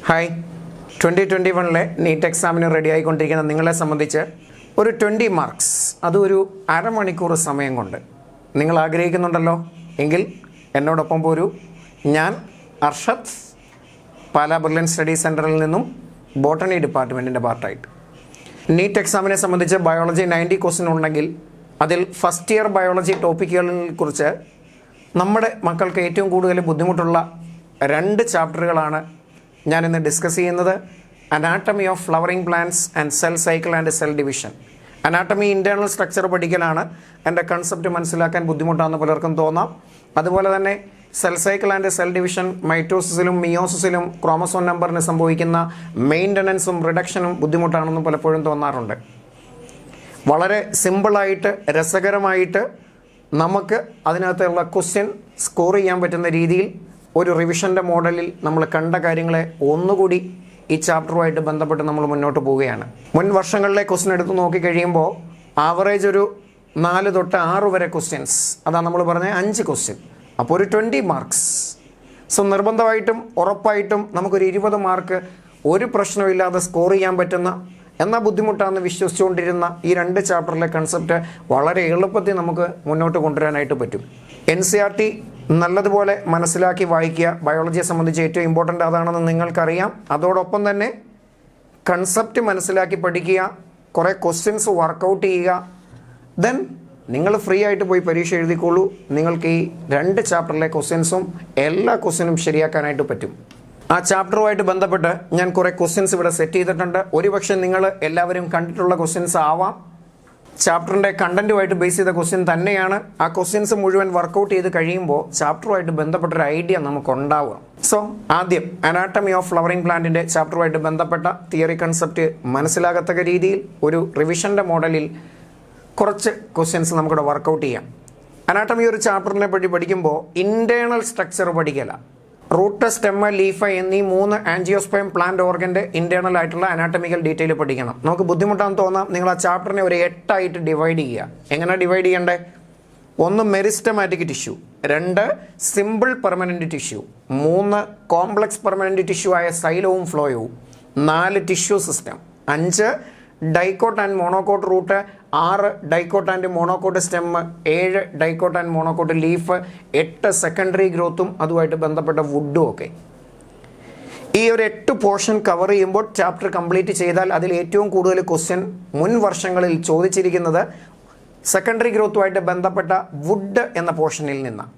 Hi 2021 NEET എക്സാമിന് ready ആയിക്കൊണ്ടിരിക്കുന്ന നിങ്ങളെ സംബന്ധിച്ച് ഒരു 20 മാർക്സ് അതൊരു അരമണിക്കൂർ സമയം കൊണ്ട് നിങ്ങൾ ആഗ്രഹിക്കുന്നുണ്ടല്ലോ എങ്കിൽ എന്നോടൊപ്പം പോരൂ. ഞാൻ അർഷദ്, പാലാ ബ്രില്യൻ സ്റ്റഡി സെൻറ്ററിൽ നിന്നും ബോട്ടണി ഡിപ്പാർട്ട്മെൻറ്റിൻ്റെ പാർട്ടായിട്ട്. നീറ്റ് എക്സാമിനെ സംബന്ധിച്ച് ബയോളജി 90 ക്വസ്റ്റ്യൻ ഉണ്ടെങ്കിൽ അതിൽ ഫസ്റ്റ് ഇയർ ബയോളജി ടോപ്പിക്കുകളെ കുറിച്ച് നമ്മുടെ മക്കൾക്ക് ഏറ്റവും കൂടുതൽ ബുദ്ധിമുട്ടുള്ള 2 ചാപ്റ്ററുകളാണ് ഞാനിന്ന് ഡിസ്കസ് ചെയ്യുന്നത്. Anatomy of flowering plants and cell cycle and cell division. Anatomy internal structure പഠിക്കലാണ്. എൻ്റെ കൺസെപ്റ്റ് മനസ്സിലാക്കാൻ ബുദ്ധിമുട്ടാണെന്ന് പലർക്കും തോന്നാം. അതുപോലെ തന്നെ cell cycle and cell division, മൈറ്റോസിസിലും മിയോസിസിലും ക്രോമസോം നമ്പറിന് സംഭവിക്കുന്ന മെയിൻ്റനൻസും റിഡക്ഷനും ബുദ്ധിമുട്ടാണെന്ന് പലപ്പോഴും തോന്നാറുണ്ട്. വളരെ സിമ്പിളായിട്ട് രസകരമായിട്ട് നമുക്ക് അതിനകത്തുള്ള ക്വസ്റ്റ്യൻ സ്കോർ ചെയ്യാൻ പറ്റുന്ന രീതിയിൽ ഒരു റിവിഷൻ്റെ മോഡലിൽ നമ്മൾ കണ്ട കാര്യങ്ങളെ ഒന്നുകൂടി ഈ ചാപ്റ്ററുമായിട്ട് ബന്ധപ്പെട്ട് നമ്മൾ മുന്നോട്ട് പോവുകയാണ്. മുൻ വർഷങ്ങളിലെ ക്വസ്റ്റ്യൻ എടുത്ത് നോക്കിക്കഴിയുമ്പോൾ ആവറേജ് ഒരു 4 തൊട്ട് 6 വരെ ക്വസ്റ്റ്യൻസ്, അതാണ് നമ്മൾ പറഞ്ഞ 5 ക്വസ്റ്റ്യൻ. അപ്പോൾ ഒരു 20 മാർക്സ്. സോ നിർബന്ധമായിട്ടും ഉറപ്പായിട്ടും നമുക്കൊരു 20 മാർക്ക് ഒരു പ്രശ്നമില്ലാതെ സ്കോർ ചെയ്യാൻ പറ്റുന്ന, എന്നാൽ ബുദ്ധിമുട്ടാണെന്ന് വിശ്വസിച്ചുകൊണ്ടിരുന്ന ഈ 2 ചാപ്റ്ററിലെ കൺസെപ്റ്റ് വളരെ എളുപ്പത്തിൽ നമുക്ക് മുന്നോട്ട് കൊണ്ടുവരാനായിട്ട് പറ്റും. NCERT നല്ലതുപോലെ മനസ്സിലാക്കി വായിക്കുക. ബയോളജിയെ സംബന്ധിച്ച് ഏറ്റവും ഇമ്പോർട്ടൻ്റ് അതാണെന്ന് നിങ്ങൾക്കറിയാം. അതോടൊപ്പം തന്നെ കൺസെപ്റ്റ് മനസ്സിലാക്കി പഠിക്കുക, കുറേ ക്വസ്റ്റ്യൻസ് വർക്കൗട്ട് ചെയ്യുക. ദെൻ നിങ്ങൾ ഫ്രീ ആയിട്ട് പോയി പരീക്ഷ എഴുതിക്കോളൂ. നിങ്ങൾക്ക് ഈ 2 ചാപ്റ്ററിലെ ക്വസ്റ്റ്യൻസും എല്ലാ ക്വസ്റ്റ്യനും ശരിയാക്കാനായിട്ട് പറ്റും. ആ ചാപ്റ്ററുമായിട്ട് ബന്ധപ്പെട്ട് ഞാൻ കുറേ ക്വസ്റ്റ്യൻസ് ഇവിടെ സെറ്റ് ചെയ്തിട്ടുണ്ട്. ഒരുപക്ഷെ നിങ്ങൾ എല്ലാവരും കണ്ടിട്ടുള്ള ക്വസ്റ്റ്യൻസ് ആവാം. ചാപ്റ്ററിൻ്റെ കണ്ടൻറ്റുമായിട്ട് ബേസ് ചെയ്ത ക്വസ്റ്റ്യൻ തന്നെയാണ്. ആ ക്വസ്റ്റ്യൻസ് മുഴുവൻ വർക്കൗട്ട് ചെയ്ത് കഴിയുമ്പോൾ ചാപ്റ്ററുമായിട്ട് ബന്ധപ്പെട്ടൊരു ഐഡിയ നമുക്കുണ്ടാവുക. സോ ആദ്യം അനാട്ടമി ഓഫ് ഫ്ലവറിംഗ് പ്ലാന്റിൻ്റെ ചാപ്റ്ററുമായിട്ട് ബന്ധപ്പെട്ട തിയറി കൺസെപ്റ്റ് മനസ്സിലാകത്തക്ക രീതിയിൽ ഒരു റിവിഷൻ്റെ മോഡലിൽ കുറച്ച് ക്വസ്റ്റ്യൻസ് നമുക്കിവിടെ വർക്കൗട്ട് ചെയ്യാം. അനാട്ടമി ഒരു ചാപ്റ്ററിനെ പറ്റി പഠിക്കുമ്പോൾ ഇൻറ്റേർണൽ സ്ട്രക്ചർ പഠിക്കല. റൂട്ട്, സ്റ്റെമ്മ്, ലീഫ് എന്നീ 3 ആൻജിയോസ്പേം പ്ലാന്റ് ഓർഗൻ്റെ ഇൻറ്റേർണൽ ആയിട്ടുള്ള അനാട്ടമിക്കൽ ഡീറ്റെയിൽ പഠിക്കണം. നമുക്ക് ബുദ്ധിമുട്ടാണെന്ന് തോന്നാം. നിങ്ങൾ ആ ചാപ്റ്ററിനെ ഒരു 8 ആയിട്ട് ഡിവൈഡ് ചെയ്യുക. എങ്ങനെ ഡിവൈഡ് ചെയ്യണ്ടേ? 1 meristematic tissue, 2 simple permanent tissue, 3 complex permanent tissue ആയ സൈലവും ഫ്ലോയവും, 4 tissue system, 5 dicot and monocot root, 6 dicot and monocot stem, 7 dicot and monocot leaf, 8 secondary ഗ്രോത്തും അതുമായിട്ട് ബന്ധപ്പെട്ട വുഡും ഒക്കെ. ഈ ഒരു 8 പോർഷൻ കവർ ചെയ്യുമ്പോൾ ചാപ്റ്റർ കംപ്ലീറ്റ് ചെയ്താൽ അതിൽ ഏറ്റവും കൂടുതൽ ക്വസ്റ്റ്യൻ മുൻ വർഷങ്ങളിൽ ചോദിച്ചിരിക്കുന്നത് സെക്കൻഡറി ഗ്രോത്തുമായിട്ട് ബന്ധപ്പെട്ട വുഡ് എന്ന പോർഷനിൽ നിന്നാണ്.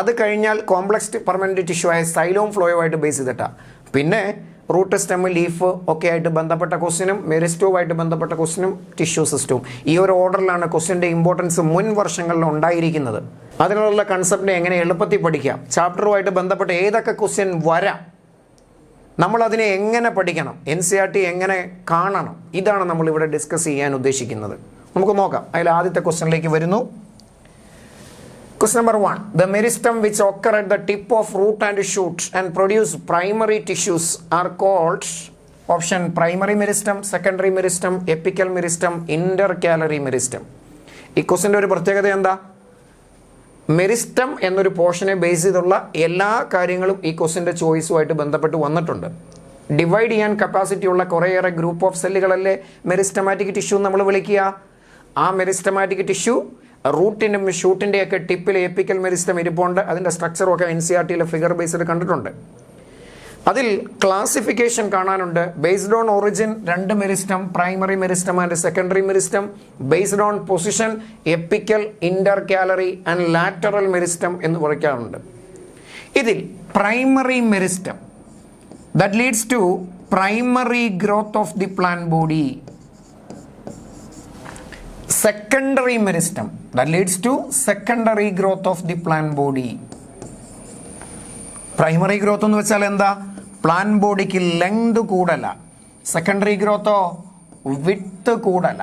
അത് കഴിഞ്ഞാൽ കോംപ്ലക്സ് പെർമനൻറ്റ് ടിഷ്യൂ ആയ സൈലോം ഫ്ലോയുമായിട്ട് ബേസ് ചെയ്തിട്ടാണ്. പിന്നെ റൂട്ട്, സ്റ്റെം, ലീഫ് ഒക്കെ ആയിട്ട് ബന്ധപ്പെട്ട ക്വസ്റ്റ്യനും മെരിസ്റ്റോവുമായിട്ട് ബന്ധപ്പെട്ട ക്വസ്റ്റ്യനും ടിഷ്യൂ സിസ്റ്റവും. ഈ ഒരു ഓർഡറിലാണ് ക്വസ്റ്റ്യൻ്റെ ഇമ്പോർട്ടൻസ് മുൻ വർഷങ്ങളിൽ ഉണ്ടായിരിക്കുന്നത്. അതിനുള്ള കൺസെപ്റ്റിനെ എങ്ങനെ എളുപ്പത്തിൽ പഠിക്കാം, ചാപ്റ്ററുമായിട്ട് ബന്ധപ്പെട്ട ഏതൊക്കെ ക്വസ്റ്റ്യൻ വരാം, നമ്മളതിനെ എങ്ങനെ പഠിക്കണം, NCERT എങ്ങനെ കാണണം, ഇതാണ് നമ്മളിവിടെ ഡിസ്കസ് ചെയ്യാൻ ഉദ്ദേശിക്കുന്നത്. നമുക്ക് നോക്കാം. അതിൽ ആദ്യത്തെ ക്വസ്റ്റ്യനിലേക്ക് വരുന്നു. Question number 1. The meristem which occur at the tip of root and shoot and produce primary tissues are called option primary meristem, secondary meristem, apical meristem, intercalary meristem. ഈ ക്വസ്റ്റിൻ്റെ ഒരു പ്രത്യേകത എന്താ? മെരിസ്റ്റം എന്നൊരു പോർഷനെ ബേസ് ചെയ്തുള്ള എല്ലാ കാര്യങ്ങളും ഈ ക്വസ്റ്റിൻ്റെ ചോയ്സുമായിട്ട് ബന്ധപ്പെട്ട് വന്നിട്ടുണ്ട്. ഡിവൈഡ് ചെയ്യാൻ കപ്പാസിറ്റി ഉള്ള കുറേയേറെ ഗ്രൂപ്പ് ഓഫ് സെല്ലുകളല്ലേ മെരിസ്റ്റമാറ്റിക് ടിഷ്യൂ നമ്മൾ വിളിക്കുക. ആ മെരിസ്റ്റമാറ്റിക് ടിഷ്യൂ റൂട്ടിൻ്റെയും ഷൂട്ടിൻ്റെയൊക്കെ ടിപ്പിൽ എപ്പിക്കൽ മെരിസ്റ്റം ഇരിപ്പുണ്ട്. അതിൻ്റെ സ്ട്രക്ചറൊക്കെ NCERTയിലെ ഫിഗർ ബേസ്ഡ് കണ്ടിട്ടുണ്ട്. അതിൽ ക്ലാസിഫിക്കേഷൻ കാണാനുണ്ട്. Based on origin 2 meristem, primary meristem and secondary meristem. Based on position apical, intercalary and lateral meristem എന്ന് പറയാറുണ്ട്. ഇതിൽ primary meristem that leads to primary growth of the plant body. Secondary meristem that leads to secondary growth of the plant body. Primary growth എന്ന് വെച്ചാൽ എന്താ? Plant ബോഡിക്ക് length കൂടല. Secondary ഗ്രോത്തോ width കൂടല.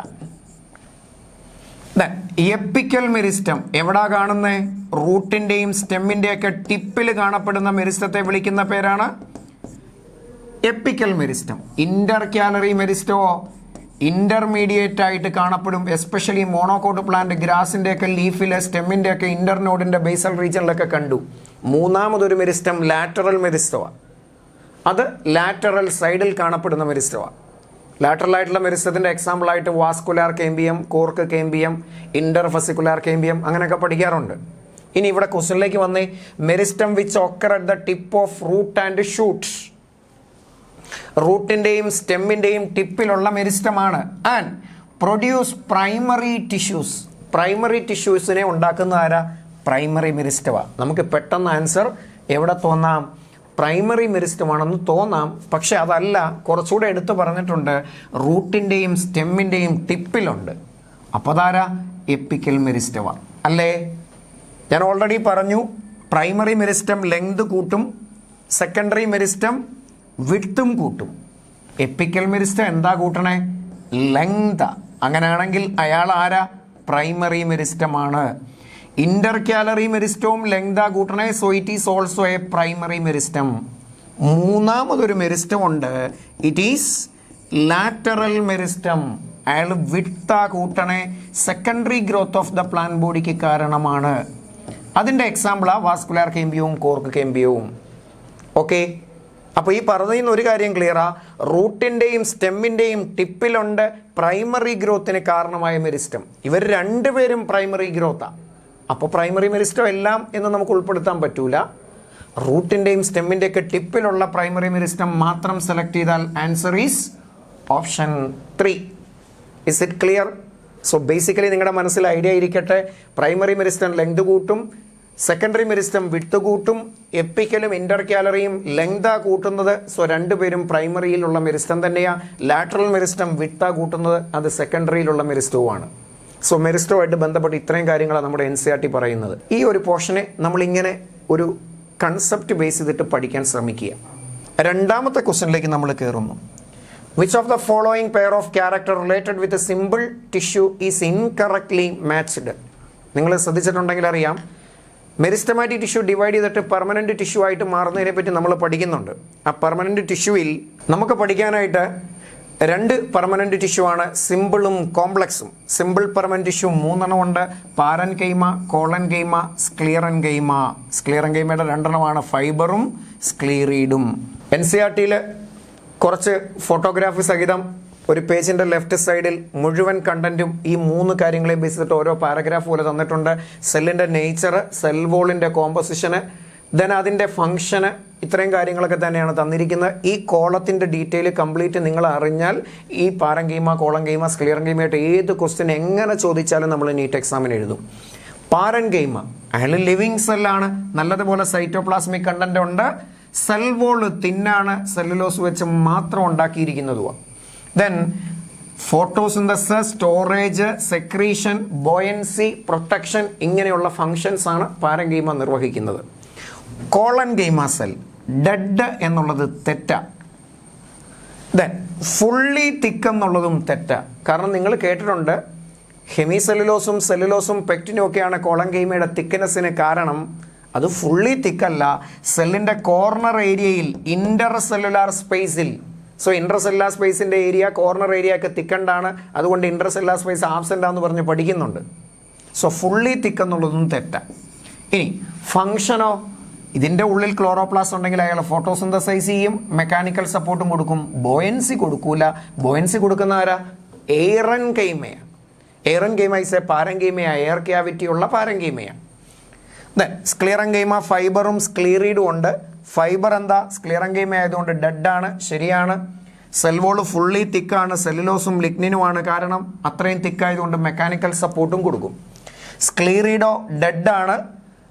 എപ്പിക്കൽ മെരിസ്റ്റം എവിടാ കാണുന്നേ? റൂട്ടിൻ്റെയും സ്റ്റെമ്മിൻ്റെയൊക്കെ ടിപ്പിൽ കാണപ്പെടുന്ന മെരിസ്റ്റത്തെ വിളിക്കുന്ന പേരാണ് എപ്പിക്കൽ മെരിസ്റ്റം. ഇന്റർകാലറി മെരിസ്റ്റോ ഇന്റർമീഡിയറ്റ് ആയിട്ട് കാണപ്പെടും. എസ്പെഷ്യലി മോണോക്കോട്ട് പ്ലാന്റ്, ഗ്രാസിൻ്റെ ഒക്കെ ലീഫിലെ സ്റ്റെമ്മിൻ്റെ ഒക്കെ ഇന്റർനോഡിൻ്റെ ബേസൽ റീജിയനിലൊക്കെ കണ്ടു. മൂന്നാമതൊരു മെരിസ്റ്റം ലാറ്ററൽ മെരിസ്റ്റമാണ്. അത് ലാറ്ററൽ സൈഡിൽ കാണപ്പെടുന്ന മെരിസ്റ്റമാണ്. ലാറ്ററൽ ആയിട്ടുള്ള മെരിസ്റ്റത്തിൻ്റെ എക്സാമ്പിളായിട്ട് vascular cambium, cork cambium, interfascicular cambium അങ്ങനെയൊക്കെ പഠിക്കാറുണ്ട്. ഇനി ഇവിടെ ക്വസ്റ്റ്യനിലേക്ക് വന്നേ. Meristem which occur at the tip of root and shoot. റൂട്ടിൻ്റെയും സ്റ്റെമ്മിൻ്റെയും ടിപ്പിലുള്ള മെരിസ്റ്റമാണ്. And produce primary tissues. Primary ടിഷ്യൂസിനെ ഉണ്ടാക്കുന്ന ആരാ? പ്രൈമറി മെരിസ്റ്റമാണ്. നമുക്ക് പെട്ടെന്ന് ആൻസർ എവിടെ തോന്നാം? പ്രൈമറി മെരിസ്റ്റമാണെന്ന് തോന്നാം. പക്ഷെ അതല്ല, കുറച്ചുകൂടെ എടുത്തു പറഞ്ഞിട്ടുണ്ട് റൂട്ടിൻ്റെയും സ്റ്റെമ്മിൻ്റെയും ടിപ്പിലുണ്ട്. അപ്പോൾ അതാരാ? എപ്പിക്കൽ മെരിസ്റ്റമ അല്ലേ? ഞാൻ ഓൾറെഡി പറഞ്ഞു, പ്രൈമറി മെരിസ്റ്റം ലെങ്ത് കൂട്ടും, സെക്കൻഡറി മെരിസ്റ്റം വിഡ്ത്തും കൂട്ടും. എപ്പിക്കൽ മെരിസ്റ്റം എന്താ കൂട്ടണേ? ലെങ്ത്. അങ്ങനെയാണെങ്കിൽ അയാൾ ആരാ? പ്രൈമറി മെരിസ്റ്റമാണ്. ഇന്റർകാലറി മെരിസ്റ്റവും ലെങ്താ കൂട്ടണേ. So it is also a primary meristem. മൂന്നാമതൊരു മെരിസ്റ്റം ഉണ്ട്. It is lateral meristem. അയാൾ വിഡ്ത്താ കൂട്ടണേ. Secondary growth of the plant ബോഡിക്ക് കാരണമാണ്. അതിൻ്റെ എക്സാമ്പിളാ വാസ്കുലാർ കേമ്പിയവും കോർക്ക് കേമ്പിയവും. ഓക്കെ, അപ്പോൾ ഈ പറഞ്ഞതിന് ഒരു കാര്യം ക്ലിയറാ. റൂട്ടിൻ്റെയും സ്റ്റെമ്മിൻ്റെയും ടിപ്പിലുണ്ട് പ്രൈമറി ഗ്രോത്തിന് കാരണമായ മെരിസ്റ്റം. ഇവർ രണ്ടുപേരും പ്രൈമറി ഗ്രോത്താണ്. അപ്പോൾ പ്രൈമറി മെരിസ്റ്റം എല്ലാം എന്ന് നമുക്ക് ഉൾപ്പെടുത്താൻ പറ്റൂല. റൂട്ടിൻ്റെയും സ്റ്റെമ്മിൻ്റെയൊക്കെ ടിപ്പിലുള്ള പ്രൈമറി മെരിസ്റ്റം മാത്രം സെലക്ട് ചെയ്താൽ answer is option 3. Is it clear? So basically നിങ്ങളുടെ മനസ്സിൽ ഐഡിയ ഇരിക്കട്ടെ. പ്രൈമറി മെരിസ്റ്റം ലെങ്ത് കൂട്ടും, സെക്കൻഡറി മെരിസ്റ്റം വിഡ്ത്ത് കൂട്ടും, എപ്പിക്കലും ഇന്റർകാലറിയും ലെങ്താ കൂട്ടുന്നത്. സോ രണ്ടുപേരും പ്രൈമറിയിലുള്ള മെരിസ്റ്റം തന്നെയാണ്. ലാറ്ററൽ മെരിസ്റ്റം വിഡ്ത്താ കൂട്ടുന്നത്, അത് സെക്കൻഡറിയിലുള്ള മെരിസ്റ്റവുമാണ്. സോ മെരിസ്റ്റവുമായിട്ട് ബന്ധപ്പെട്ട് ഇത്രയും കാര്യങ്ങളാണ് നമ്മുടെ NCERT പറയുന്നത്. ഈ ഒരു പോർഷനെ നമ്മളിങ്ങനെ ഒരു കൺസെപ്റ്റ് ബേസ് ചെയ്തിട്ട് പഠിക്കാൻ ശ്രമിക്കുക. രണ്ടാമത്തെ ക്വസ്റ്റ്യനിലേക്ക് നമ്മൾ കയറുന്നു. Which of the following pair of character related with a simple tissue is incorrectly matched? നിങ്ങൾ ശ്രദ്ധിച്ചിട്ടുണ്ടെങ്കിൽ അറിയാം, മെരിസ്റ്റമാറ്റിക് ടിഷ്യൂ ഡിവൈഡ് ചെയ്തിട്ട് പെർമനൻറ്റ് ടിഷ്യൂ ആയിട്ട് മാറുന്നതിനെ പറ്റി നമ്മൾ പഠിക്കുന്നുണ്ട്. ആ പെർമനൻറ്റ് ടിഷ്യൂവിൽ നമുക്ക് പഠിക്കാനായിട്ട് രണ്ട് പെർമനൻറ്റ് ടിഷ്യൂ ആണ്, സിമ്പിളും കോംപ്ലക്സും. സിമ്പിൾ പെർമനൻറ്റ് ടിഷ്യൂ 3 ഉണ്ട്. പാരൻ കൈമ, കോളൻ കൈമ, സ്ക്ലിയറൻ കൈമ. സ്ക്ലിയറൻ കൈമയുടെ 2 ഫൈബറും സ്ക്ലീറീഡും. NCERT കുറച്ച് ഫോട്ടോഗ്രാഫി സഹിതം ഒരു പേജിൻ്റെ ലെഫ്റ്റ് സൈഡിൽ മുഴുവൻ കണ്ടന്റും ഈ 3 കാര്യങ്ങളെ ബേസ് ചെയ്തിട്ട് ഓരോ പാരഗ്രാഫ് പോലെ തന്നിട്ടുണ്ട്. സെല്ലിൻ്റെ നേച്ചർ, സെൽ വോളിൻ്റെ കോമ്പോസിഷന്, ദെൻ അതിൻ്റെ ഫംഗ്ഷന്, ഇത്രയും കാര്യങ്ങളൊക്കെ തന്നെയാണ് തന്നിരിക്കുന്നത്. ഈ കോളത്തിൻ്റെ ഡീറ്റെയിൽ കംപ്ലീറ്റ് നിങ്ങൾ അറിഞ്ഞാൽ ഈ പാരൻകീമ, കോളൻകീമ, സ്ക്ലിയറൻകീമയായിട്ട് ഏത് ക്വസ്റ്റ്യൻ എങ്ങനെ ചോദിച്ചാലും നമ്മൾ നീറ്റ് എക്സാമിന് എഴുതും. പാരൻകീമ അയാൾ ലിവിങ് സെല്ലാണ്, നല്ലതുപോലെ സൈറ്റോപ്ലാസ്മിക് കണ്ടന്റ് ഉണ്ട്. സെൽ വോൾ തിന്നാണ്, സെല്ലുലോസ് വെച്ച് മാത്രം ഉണ്ടാക്കിയിരിക്കുന്നതുമാണ്. Then photosynthesis, storage, secretion, buoyancy, protection, ഇങ്ങനെയുള്ള ഫങ്ഷൻസ് ആണ് പാരൻകീമ നിർവഹിക്കുന്നത്. കോളൻകീമ സെൽ ഡെഡ് എന്നുള്ളത് തെറ്റാ. ദെൻ ഫുള്ളി തിക്ക് എന്നുള്ളതും തെറ്റാ. കാരണം നിങ്ങൾ കേട്ടിട്ടുണ്ട് ഹെമി സെല്ലുലോസും സെല്ലുലോസും പെക്റ്റിനും ഒക്കെയാണ് കോളൻകീമയുടെ തിക്നെസ്സിന് കാരണം. അത് ഫുള്ളി തിക്കല്ല, സെല്ലിൻ്റെ കോർണർ ഏരിയയിൽ ഇന്റർ സെല്ലുലാർ സ്പേസിൽ. സോ ഇന്റർ സെല്ലുലാർ സ്പേസിൻ്റെ ഏരിയ കോർണർ ഏരിയ ഒക്കെ തിക്കണ്ടാണ്, അതുകൊണ്ട് ഇന്റർ സെല്ലുലാർ സ്പേസ് ആബ്സെൻ്റ് ആണെന്ന് പറഞ്ഞ് പഠിക്കുന്നുണ്ട്. സോ ഫുള്ളി തിക്ക് എന്നുള്ളതും തെറ്റാ. ഇനി ഫങ്ഷനോ, ഇതിൻ്റെ ഉള്ളിൽ ക്ലോറോപ്ലാസ്റ്റ് ഉണ്ടെങ്കിൽ അയാൾ ഫോട്ടോസിന്തസൈസ് ചെയ്യും, മെക്കാനിക്കൽ സപ്പോർട്ടും കൊടുക്കും. ബോയൻസി കൊടുക്കൂല. ബോയൻസി കൊടുക്കുന്ന ആരാ? എയറൻ കൈമയ. എയറൻ കൈമ ഇസ് എ പാരൻകീമയ, എയർ ക്യാവിറ്റി ഉള്ള പാരൻകീമയ. ദെൻ സ്ക്ലിയറൻകൈമ ഫൈബറും സ്ക്ലീറീഡും ഉണ്ട്. ഫൈബർ എന്താ? സ്ക്ലിയറൻകൈമ ആയതുകൊണ്ട് ഡെഡാണ്, ശരിയാണ്. സെൽവോള് ഫുള്ളി തിക്കാണ്, സെല്ലുലോസും ലിഗ്നിനുമാണ് കാരണം. അത്രയും തിക്കായതുകൊണ്ട് മെക്കാനിക്കൽ സപ്പോർട്ടും കൊടുക്കും. സ്ക്ലീറീഡോ ഡെഡാണ്,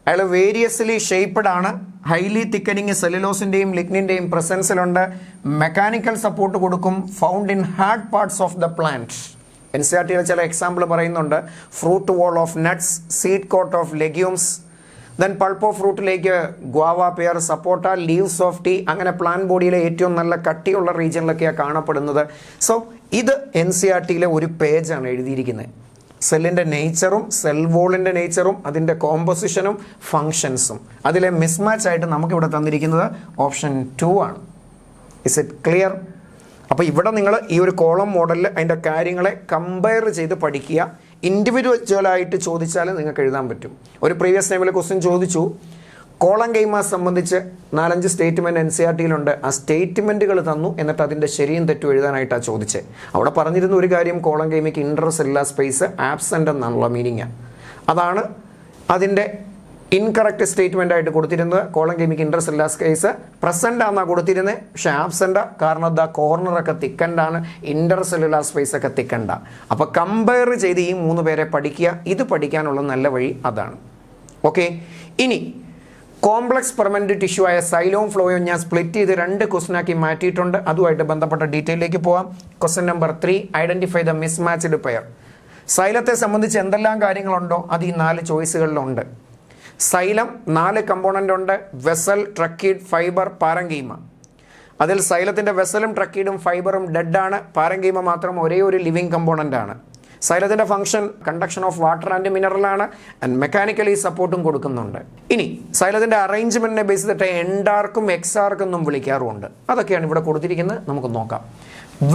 അയാൾ വേരിയസ്ലി ഷേപ്പ്ഡ് ആണ്. ഹൈലി തിക്കനിങ് സെല്ലുലോസിൻ്റെയും ലിഗ്നിൻ്റെയും പ്രസൻസിലുണ്ട്. മെക്കാനിക്കൽ സപ്പോർട്ട് കൊടുക്കും. Found in hard parts of the plant. NCERT ചില എക്സാമ്പിൾ പറയുന്നുണ്ട്. Fruit wall of nuts, seed coat of legumes, then pulp of ഫ്രൂട്ടിലേക്ക് guava, pear, sapota, leaves of tea, അങ്ങനെ plant ബോഡിയിലെ ഏറ്റവും നല്ല കട്ടിയുള്ള റീജിയനിലൊക്കെയാണ് കാണപ്പെടുന്നത്. സോ ഇത് NCERT ഒരു പേജാണ് എഴുതിയിരിക്കുന്നത്. സെല്ലിൻ്റെ നേച്ചറും സെൽ വോളിൻ്റെ നേച്ചറും അതിൻ്റെ കോമ്പോസിഷനും ഫങ്ഷൻസും. അതിലെ മിസ്മാച്ച് ആയിട്ട് നമുക്കിവിടെ തന്നിരിക്കുന്നത് ഓപ്ഷൻ 2 ആണ്. Is it clear? അപ്പോൾ ഇവിടെ നിങ്ങൾ ഈ ഒരു കോളം മോഡലിൽ അതിൻ്റെ കാര്യങ്ങളെ കമ്പയർ ചെയ്ത് പഠിക്കുക. ഇൻഡിവിജ്വലായിട്ട് ചോദിച്ചാൽ നിങ്ങൾക്ക് എഴുതാൻ പറ്റും. ഒരു പ്രീവിയസ് ടൈമിൽ ക്വസ്റ്റ്യൻ ചോദിച്ചു, കോളങ്കൈമ സംബന്ധിച്ച് 4-5 സ്റ്റേറ്റ്മെൻറ്റ് NCERT-യിലുണ്ട്. ആ സ്റ്റേറ്റ്മെൻറ്റുകൾ തന്നു, എന്നിട്ട് അതിൻ്റെ ശരിയും തെറ്റും എഴുതാനായിട്ടാണ് ചോദിച്ചത്. അവിടെ പറഞ്ഞിരുന്ന ഒരു കാര്യം, കോളങ്കൈമയ്ക്ക് ഇൻട്രസെല്ലുലാർ സ്പേസ് ആബ്സെൻ്റ് എന്നുള്ള മീനിങ്. അതാണ് അതിൻ്റെ ഇൻകറക്റ്റ് സ്റ്റേറ്റ്മെൻ്റ് ആയിട്ട് കൊടുത്തിരുന്നത്. കോളങ്കൈമയ്ക്ക് ഇൻട്രസെല്ലുലാർ സ്പേസ് പ്രസൻ്റ് ആണെന്നാണ് കൊടുത്തിരുന്നത്, പക്ഷേ ആബ്സെൻ്റ്. കാരണം ദ കോർണറൊക്കെ തിക്കൻ്റാണ്, ഇൻ്റർസെല്ലുലാർ സ്പേസ് ഒക്കെ തിക്കണ്ട. അപ്പോൾ കമ്പയർ ചെയ്ത് ഈ 3 പേരെ പഠിക്കുക. ഇത് പഠിക്കാനുള്ള നല്ല വഴി അതാണ്. ഓക്കെ, ഇനി കോംപ്ലക്സ് പെർമനന്റ് ടിഷ്യൂ ആയ സൈലോം ഫ്ലോയും ഞാൻ സ്പ്ലിറ്റ് ചെയ്ത് 2 ക്വസ്റ്റ്യനാക്കി മാറ്റിയിട്ടുണ്ട്. അതുമായിട്ട് ബന്ധപ്പെട്ട ഡീറ്റെയിലേക്ക് പോവാം. Question number 3, identify the mismatched pair. സൈലത്തെ സംബന്ധിച്ച് എന്തെല്ലാം കാര്യങ്ങളുണ്ടോ അത് ഈ 4 ചോയ്സുകളിലുണ്ട്. സൈലം 4 കമ്പോണൻ്റ് ഉണ്ട്: വെസൽ, ട്രക്കീഡ്, ഫൈബർ, പാരങ്കീമ. അതിൽ സൈലത്തിൻ്റെ വെസലും ട്രക്കീഡും ഫൈബറും ഡെഡാണ്. പാരങ്കീമ മാത്രം ഒരേ ഒരു ലിവിങ് കമ്പോണൻ്റ് ആണ്. സൈലത്തിൻ്റെ function conduction of water and മിനറലാണ്, ആൻഡ് മെക്കാനിക്കലി സപ്പോർട്ടും കൊടുക്കുന്നുണ്ട്. ഇനി സൈലത്തിൻ്റെ അറേഞ്ച്മെൻറ്റിനെ ബേസ് ചെയ്തിട്ട് എൻഡാർക്കും എക്സാർക്കും എന്നും വിളിക്കാറുമുണ്ട്. അതൊക്കെയാണ് ഇവിടെ കൊടുത്തിരിക്കുന്നത്. നമുക്ക് നോക്കാം.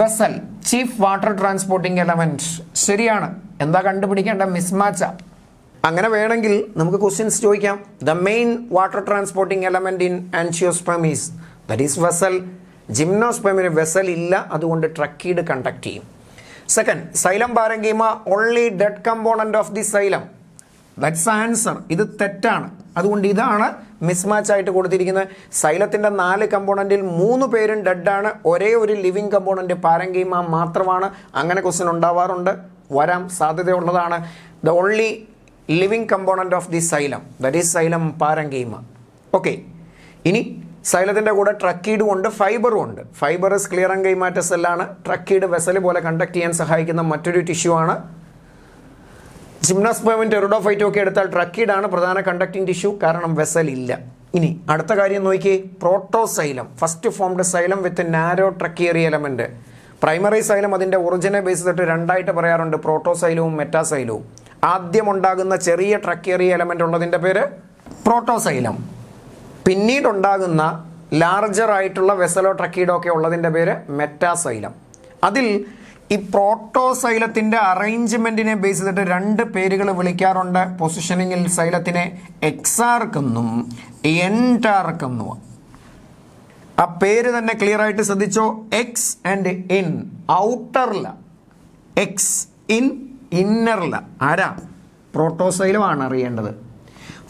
Vessel, chief water transporting element. ശരിയാണ്. എന്താ കണ്ടുപിടിക്കേണ്ട? മിസ്മാച്ചാ. അങ്ങനെ വേണമെങ്കിൽ നമുക്ക് ക്വസ്റ്റ്യൻസ് ചോദിക്കാം. The main water transporting element in angiosperm is, that is vessel. ജിംനോസ്പെർമിന് വെസൽ ഇല്ല, അതുകൊണ്ട് ട്രക്കീഡ് കണ്ടക്ട് ചെയ്യും. Second, xylem parenchyma only dead component of the xylem. That's answer. ഇത് തെറ്റാണ്. അതുകൊണ്ട് ഇതാണ് മിസ്മാച്ച് ആയിട്ട് കൊടുത്തിരിക്കുന്നത്. സൈലത്തിൻ്റെ 4 കമ്പോണൻറ്റിൽ 3 പേരും ഡെഡാണ്. ഒരേ ഒരു ലിവിങ് കമ്പോണൻറ്റ് പാരങ്കീമ മാത്രമാണ്. അങ്ങനെ ക്വസ്റ്റ്യൻ ഉണ്ടാവാറുണ്ട്, വരാൻ സാധ്യതയുള്ളതാണ്. The only living component of the xylem, that is xylem parenchyma. Okay, ഇനി സൈലത്തിൻ്റെ കൂടെ ട്രക്കീഡും ഉണ്ട്, ഫൈബറും ഉണ്ട്. ഫൈബർ സ്ക്ലിയറൻകൈമാറ്റ സെല്ലാണ്. ട്രക്കീഡ് വെസൽ പോലെ കണ്ടക്ട് ചെയ്യാൻ സഹായിക്കുന്ന മറ്റൊരു ടിഷ്യൂ ആണ്. ജിംനോസ്പെർമും ടെറിഡോഫൈറ്റും ഒക്കെ എടുത്താൽ ട്രക്കീഡാണ് പ്രധാന കണ്ടക്ടിങ് ടിഷ്യൂ, കാരണം വെസൽ ഇല്ല. ഇനി അടുത്ത കാര്യം നോക്കിയേ, പ്രോട്ടോസൈലം. ഫസ്റ്റ് ഫോംഡ് സൈലം വിത്ത് നാരോ ട്രക്കിയറി എലമെൻറ്റ്. പ്രൈമറി സൈലം അതിൻ്റെ ഒറിജിനെ ബേസ് ചെയ്തിട്ട് 2ആയിട്ട് പറയാറുണ്ട്, പ്രോട്ടോസൈലവും മെറ്റാസൈലവും. ആദ്യം ഉണ്ടാകുന്ന ചെറിയ ട്രക്കിയറി എലമെൻ്റ് ഉള്ളതിൻ്റെ പേര് പ്രോട്ടോസൈലം. പിന്നീടുണ്ടാകുന്ന ലാർജർ ആയിട്ടുള്ള വെസലോ ട്രക്കീഡോ ഒക്കെ ഉള്ളതിൻ്റെ പേര് മെറ്റാസൈലം. അതിൽ ഈ പ്രോട്ടോസൈലത്തിൻ്റെ അറേഞ്ച്മെൻറ്റിനെ ബേസ് ചെയ്തിട്ട് 2 പേരുകൾ വിളിക്കാറുണ്ട്. പൊസിഷനിങ്ങിൽ സൈലത്തിനെ എക്സാർക്കെന്നും എൻടാർക്കെന്നും. ആ പേര് തന്നെ ക്ലിയർ ആയിട്ട് ശ്രദ്ധിച്ചോ. എക്സ് ആൻഡ് ഇൻ, ഔട്ടറില. എക്സ് ഇൻ, ഇന്നറില. ആരാ? പ്രോട്ടോസൈലമാണ് അറിയേണ്ടത്.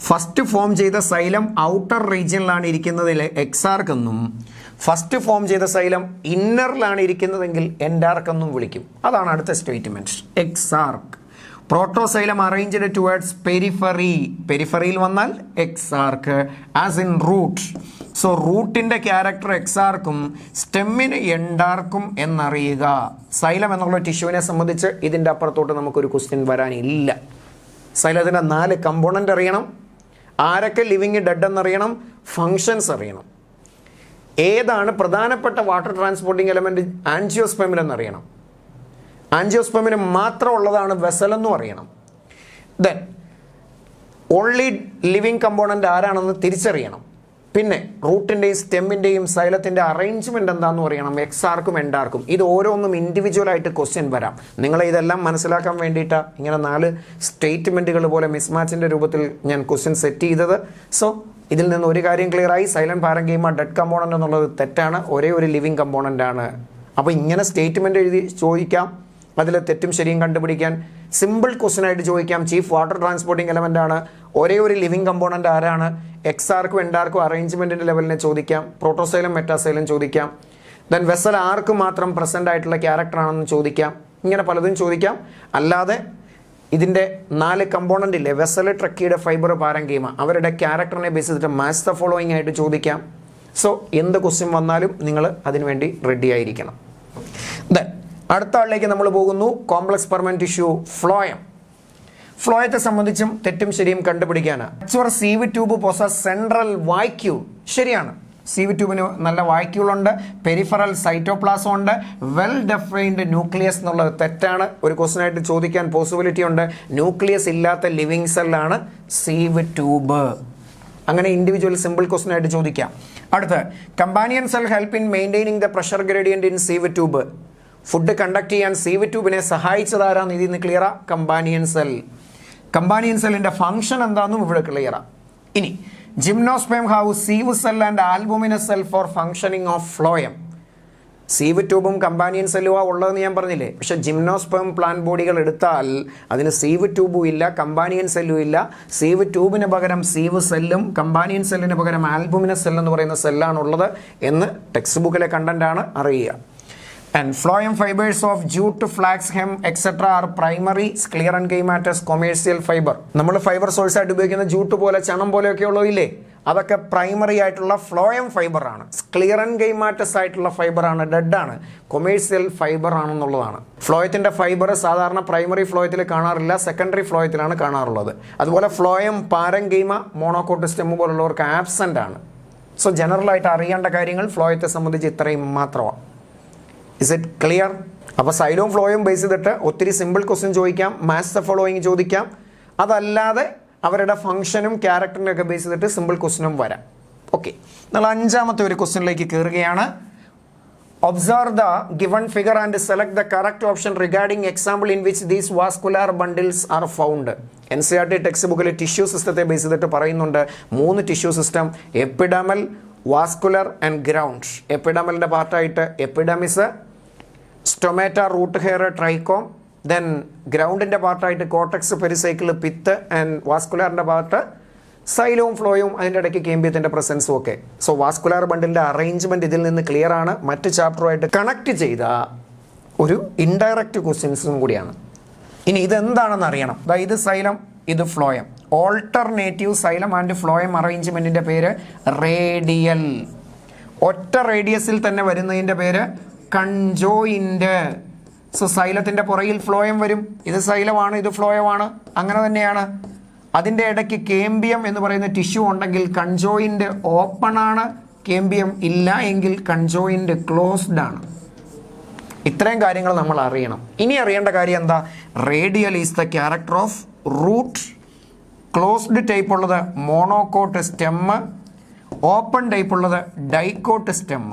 ഫസ്റ്റ് ഫോം ചെയ്ത സൈലം ഔട്ടർ റീജിയനിലാണ് ഇരിക്കുന്നതിൽ എക്സാർക്കെന്നും, ഫസ്റ്റ് ഫോം ചെയ്ത സൈലം ഇന്നറിലാണ് ഇരിക്കുന്നതെങ്കിൽ എൻഡാർക്കെന്നും വിളിക്കും. അതാണ് അടുത്ത statement. Exarch. Protoxylem arranged towards periphery. പെരിഫറിയിൽ വന്നാൽ exarch, as in root. So റൂട്ടിൻ്റെ ക്യാരക്ടർ എക്സാർക്കും സ്റ്റെമ്മിന് എൻഡാർക്കും എന്നറിയുക. സൈലം എന്നുള്ള ടിഷ്യൂവിനെ സംബന്ധിച്ച് ഇതിൻ്റെ അപ്പുറത്തോട്ട് നമുക്കൊരു ക്വസ്റ്റ്യൻ വരാനില്ല. സൈലത്തിൻ്റെ 4 കമ്പോണൻ്റ് അറിയണം, ആരൊക്കെ ലിവിങ് ഡെഡ് എന്നറിയണം, ഫങ്ഷൻസ് അറിയണം, ഏതാണ് പ്രധാനപ്പെട്ട വാട്ടർ ട്രാൻസ്പോർട്ടിംഗ് എലമെൻറ്റ് ആൻജിയോസ്പെർമിൽ എന്നറിയണം, ആൻജിയോസ്പെർമിന് മാത്രം ഉള്ളതാണ് വെസലെന്നും അറിയണം. ദെൻ ഓൺലി ലിവിങ് കമ്പോണൻ്റ് ആരാണെന്ന് തിരിച്ചറിയണം. പിന്നെ റൂട്ടിൻ്റെയും സ്റ്റെമ്മിൻ്റെയും സൈലത്തിൻ്റെ അറേഞ്ച്മെൻറ്റ് എന്താണെന്ന് അറിയണം, എക്സാർക്കും എൻഡാർക്കും. ഇത് ഓരോന്നും ഇൻഡിവിജ്വലായിട്ട് ക്വസ്റ്റ്യൻ വരാം. നിങ്ങളെ ഇതെല്ലാം മനസ്സിലാക്കാൻ വേണ്ടിയിട്ടാണ് ഇങ്ങനെ 4 സ്റ്റേറ്റ്മെൻറ്റുകൾ പോലെ മിസ്മാച്ചിൻ്റെ രൂപത്തിൽ ഞാൻ ക്വസ്റ്റ്യൻ സെറ്റ് ചെയ്തത്. സോ ഇതിൽ നിന്ന് ഒരു കാര്യം ക്ലിയറായി, സൈലന്റ് പാരങ്കീമ ഡെഡ് കമ്പോണൻ്റ് എന്നുള്ളത് തെറ്റാണ്, ഒരേ ഒരു ലിവിങ് കമ്പോണൻ്റ് ആണ്. അപ്പോൾ ഇങ്ങനെ സ്റ്റേറ്റ്മെൻറ്റ് എഴുതി ചോദിക്കാം, അതിൽ തെറ്റും ശരിയും കണ്ടുപിടിക്കാൻ സിമ്പിൾ ക്വസ്റ്റ്യൻ ആയിട്ട് ചോദിക്കാം. ചീഫ് വാട്ടർ ട്രാൻസ്പോർട്ടിംഗ് എലമെൻ്റ് ആണ്, ഒരേ ഒരു ലിവിങ് കമ്പോണൻ്റ് ആരാണ്, എക്സാർക്കും എൻഡാർക്കും അറേഞ്ച്മെൻറ്റിൻ്റെ ലെവലിനെ ചോദിക്കാം, പ്രോട്ടോസൈലം മെറ്റാസൈലം ചോദിക്കാം. ദെൻ വെസൽ ആർക്ക് മാത്രം പ്രസൻ്റ് ആയിട്ടുള്ള ക്യാരക്ടർ ആണെന്ന് ചോദിക്കാം. ഇങ്ങനെ പലതും ചോദിക്കാം. അല്ലാതെ ഇതിൻ്റെ 4 കമ്പോണൻ്റ് ഇല്ലേ, വെസൽ, ട്രക്കീഡ്, ഫൈബർ, പാരങ്കീമ, അവരുടെ ക്യാരക്ടറിനെ ബേസ് ചെയ്തിട്ട് മാച്ച് ദ ഫോളോയിങ് ആയിട്ട് ചോദിക്കാം. സോ എന്ത് ക്വസ്റ്റ്യൻ വന്നാലും നിങ്ങൾ അതിനുവേണ്ടി റെഡി ആയിരിക്കണം. ദെൻ അടുത്ത ആളിലേക്ക് നമ്മൾ പോകുന്നു. Complex permanent tissue phloem. ഫ്ലോയത്തെ സംബന്ധിച്ചും തെറ്റും ശരിയും കണ്ടുപിടിക്കാനാണ്. Sieve tube possess central vacuole. ശരിയാണ്, സീവ് ട്യൂബിന് നല്ല വാക്യൂളുണ്ട്, പെരിഫറൽ സൈറ്റോപ്ലാസം ഉണ്ട്, വെൽ ഡെഫൈൻഡ് ന്യൂക്ലിയസ് എന്നുള്ളത് തെറ്റാണ്. ഒരു ക്വസ്റ്റ്യൻ ആയിട്ട് ചോദിക്കാൻ പോസിബിലിറ്റി ഉണ്ട്. ന്യൂക്ലിയസ് ഇല്ലാത്ത ലിവിങ് സെല്ലാണ് സീവ് ട്യൂബ്. അങ്ങനെ ഇൻഡിവിജ്വൽ സിമ്പിൾ ക്വസ്റ്റ്യൻ ആയിട്ട് ചോദിക്കാം. അടുത്ത്, companion cell help in maintaining the pressure gradient in sieve tube. Food conduct ചെയ്യാൻ സീവ് ട്യൂബിനെ സഹായിച്ചതാരാന്ന് ഇതിൽ നിന്ന് ക്ലിയറാ? Companion cell. കമ്പാനിയൻ സെല്ലിൻ്റെ ഫംഗ്ഷൻ എന്താണെന്നും ഇവിടെ ക്ലിയറാണ്. ഇനി gymnosperm have sieve cell and albuminous cell for functioning of phloem. Sieve ട്യൂബും കമ്പാനിയൻ സെല്ലുവാ ഉള്ളതെന്ന് ഞാൻ പറഞ്ഞില്ലേ. പക്ഷേ ജിംനോസ്പേം പ്ലാന്റ് ബോഡികൾ എടുത്താൽ അതിന് സീവ് ട്യൂബും ഇല്ല, കമ്പാനിയൻ സെല്ലും ഇല്ല. സീവ് ട്യൂബിന് പകരം സീവ് സെല്ലും കമ്പാനിയൻ സെല്ലിന് പകരം ആൽബുമിനസ് സെൽ എന്ന് പറയുന്ന സെല്ലാണുള്ളത് എന്ന് ടെക്സ്റ്റ് ബുക്കിലെ കണ്ടന്റാണ് അറിയുക. And phloem fibers of jute, flax, hemp, etc. are primary sclerenchymatous commercial fiber. നമ്മൾ ഫൈബർ സോഴ്സ് ആയിട്ട് ഉപയോഗിക്കുന്ന ജൂട്ട് പോലെ ചണം പോലെയൊക്കെ ഉള്ളതില്ലേ, അതൊക്കെ പ്രൈമറി ആയിട്ടുള്ള ഫ്ലോയം ഫൈബർ ആണ്. സ്ക്ലിയറൻകൈമാറ്റസ് ആയിട്ടുള്ള ഫൈബർ ആണ്, ഡെഡ് ആണ്, കൊമേഴ്സ്യൽ ഫൈബർ ആണെന്നുള്ളതാണ്. ഫ്ലോയത്തിന്റെ ഫൈബർ സാധാരണ പ്രൈമറി ഫ്ലോയത്തിൽ കാണാറില്ല, സെക്കൻഡറി ഫ്ലോയത്തിലാണ് കാണാറുള്ളത്. അതുപോലെ ഫ്ലോയം, പാരൻകൈമ, മോണോകോട്ട് സ്റ്റെം പോലുള്ളവർക്ക് ആബ്സെന്റ് ആണ്. സോ ജനറൽ ആയിട്ട് അറിയേണ്ട കാര്യങ്ങൾ ഫ്ലോയത്തെ സംബന്ധിച്ച് ഇത്രയും മാത്രമാണ്. Is it clear? അപ്പോൾ സൈലോം ഫ്ലോയും ബേസ് ചെയ്തിട്ട് ഒത്തിരി സിമ്പിൾ ക്വസ്റ്റ്യൻ ചോദിക്കാം, മാച്ച് ദ ഫോളോയിങ് ചോദിക്കാം. അതല്ലാതെ അവരുടെ ഫംഗ്ഷനും ക്യാരക്ടറിനും ഒക്കെ ബേസ് ചെയ്തിട്ട് സിമ്പിൾ ക്വസ്റ്റ്യനും വരാം. ഓക്കെ, നമ്മൾ അഞ്ചാമത്തെ ഒരു ക്വസ്റ്റ്യനിലേക്ക് കയറുകയാണ്. Observe the given figure and select the correct option regarding example in which these vascular bundles are found. NCERT text ബുക്കിൽ ടിഷ്യൂ സിസ്റ്റത്തെ ബേസ് ചെയ്തിട്ട് പറയുന്നുണ്ട് 3 tissue system: epidermal, vascular and ground. എപ്പിഡമലിൻ്റെ പാർട്ടായിട്ട് epidermis, stomata, root hair, trichome. Then ഗ്രൗണ്ടിൻ്റെ പാർട്ടായിട്ട് cortex, pericycle, pith. And വാസ്കുലാറിൻ്റെ part xylem ഫ്ലോയും അതിൻ്റെ ഇടയ്ക്ക് കേമ്പിയത്തിൻ്റെ പ്രസൻസും ഒക്കെ. സോ വാസ്കുലാർ ബണ്ടിലിൻ്റെ അറേഞ്ച്മെൻറ്റ് ഇതിൽ നിന്ന് ക്ലിയർ ആണ്. മറ്റ് ചാപ്റ്ററുമായിട്ട് കണക്ട് ചെയ്ത ഒരു ഇൻഡയറക്റ്റ് ക്വസ്റ്റ്യൻസും കൂടിയാണ്. ഇനി ഇതെന്താണെന്ന് അറിയണം. ഇത് സൈലം, ഇത് phloem. Alternative xylem and phloem അറേഞ്ച്മെൻറ്റിൻ്റെ പേര് റേഡിയൽ. ഒറ്റ റേഡിയസിൽ തന്നെ വരുന്നതിൻ്റെ പേര് കൺജോയിൻ്റ്. സോ സൈലത്തിൻ്റെ പുറകിൽ ഫ്ലോയം വരും. ഇത് സൈലമാണ്, ഇത് ഫ്ലോയമാണ്, അങ്ങനെ തന്നെയാണ്. അതിൻ്റെ ഇടയ്ക്ക് കേമ്പിയം എന്ന് പറയുന്ന ടിഷ്യൂ ഉണ്ടെങ്കിൽ കൺജോയിൻ്റ് ഓപ്പൺ ആണ്, കേമ്പിയം ഇല്ല എങ്കിൽ കൺജോയിൻ്റ് ക്ലോസ്ഡ് ആണ്. ഇത്രയും കാര്യങ്ങൾ നമ്മൾ അറിയണം. ഇനി അറിയേണ്ട കാര്യം എന്താ? Radial is the character of root. Closed type ഉള്ളത് മോണോകോട്ട് സ്റ്റെം, ഓപ്പൺ ടൈപ്പ് ഉള്ളത് ഡൈക്കോട്ട് സ്റ്റെം.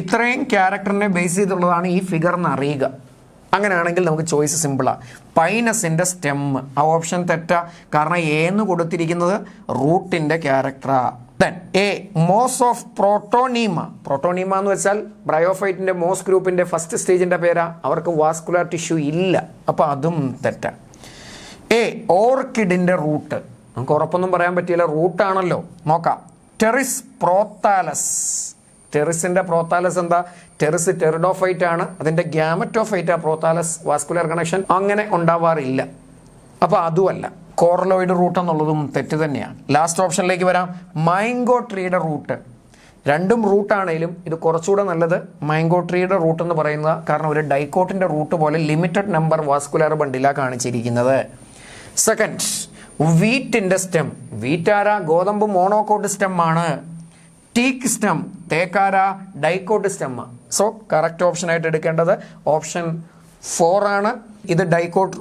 ഇത്രയും ക്യാരക്ടറിനെ ബേസ് ചെയ്തുള്ളതാണ് ഈ ഫിഗർ എന്ന് അറിയുക. അങ്ങനെയാണെങ്കിൽ നമുക്ക് ചോയ്സ് സിമ്പിളാണ്. പൈനസിൻ്റെ സ്റ്റെം, ആ ഓപ്ഷൻ തെറ്റാ, കാരണം എന്ന് കൊടുത്തിരിക്കുന്നത് റൂട്ടിൻ്റെ ക്യാരക്ടറാണ്. Then a moss of protonema. Protonema എന്ന് വെച്ചാൽ ബ്രയോഫൈറ്റിൻ്റെ മോസ് ഗ്രൂപ്പിൻ്റെ ഫസ്റ്റ് സ്റ്റേജിൻ്റെ പേരാ. അവർക്ക് വാസ്കുലാർ ടിഷ്യൂ ഇല്ല, അപ്പോൾ അതും തെറ്റാ. എ ഓർക്കിഡിൻ്റെ റൂട്ട്. നമുക്ക് ഉറപ്പൊന്നും പറയാൻ പറ്റിയില്ല, റൂട്ടാണല്ലോ. നോക്കാം. ടെറിസ് പ്രോത്താലസ്. ടെറിസിൻ്റെ പ്രോത്താലസ് എന്താ? ടെറിസ് ടെറിഡോഫൈറ്റ് ആണ്, അതിൻ്റെ ഗ്യാമറ്റോഫൈറ്റ് ആ പ്രോത്താലസ്. വാസ്കുലർ കണക്ഷൻ അങ്ങനെ ഉണ്ടാവാറില്ല, അപ്പോൾ അതുമല്ല. കോറലോയിഡ് റൂട്ട് എന്നുള്ളതും തെറ്റ് തന്നെയാണ്. ലാസ്റ്റ് ഓപ്ഷനിലേക്ക് വരാം. മാംഗോ ട്രീയുടെ റൂട്ട്. രണ്ടും റൂട്ടാണേലും ഇത് കുറച്ചുകൂടെ നല്ലത് മാംഗോ ട്രീയുടെ റൂട്ട് എന്ന് പറയുന്നത്, കാരണം ഒരു ഡൈക്കോട്ടിൻ്റെ റൂട്ട് പോലെ ലിമിറ്റഡ് നമ്പർ വാസ്കുലർ ബണ്ടിലാണ് കാണിച്ചിരിക്കുന്നത്. സെക്കൻഡ്, വീറ്റിൻ്റെ സ്റ്റെം. വീറ്റാര ഗോതമ്പ് മോണോകോട്ട് സ്റ്റെം ആണ്. ടീക്ക് സ്റ്റെം തേക്കാര ഡൈക്കോട്ട് സ്റ്റെം. സോ കറക്റ്റ് ഓപ്ഷനായിട്ട് എടുക്കേണ്ടത് ഓപ്ഷൻ 4 ആണ്. ഇത് ഡൈക്കോട്ട്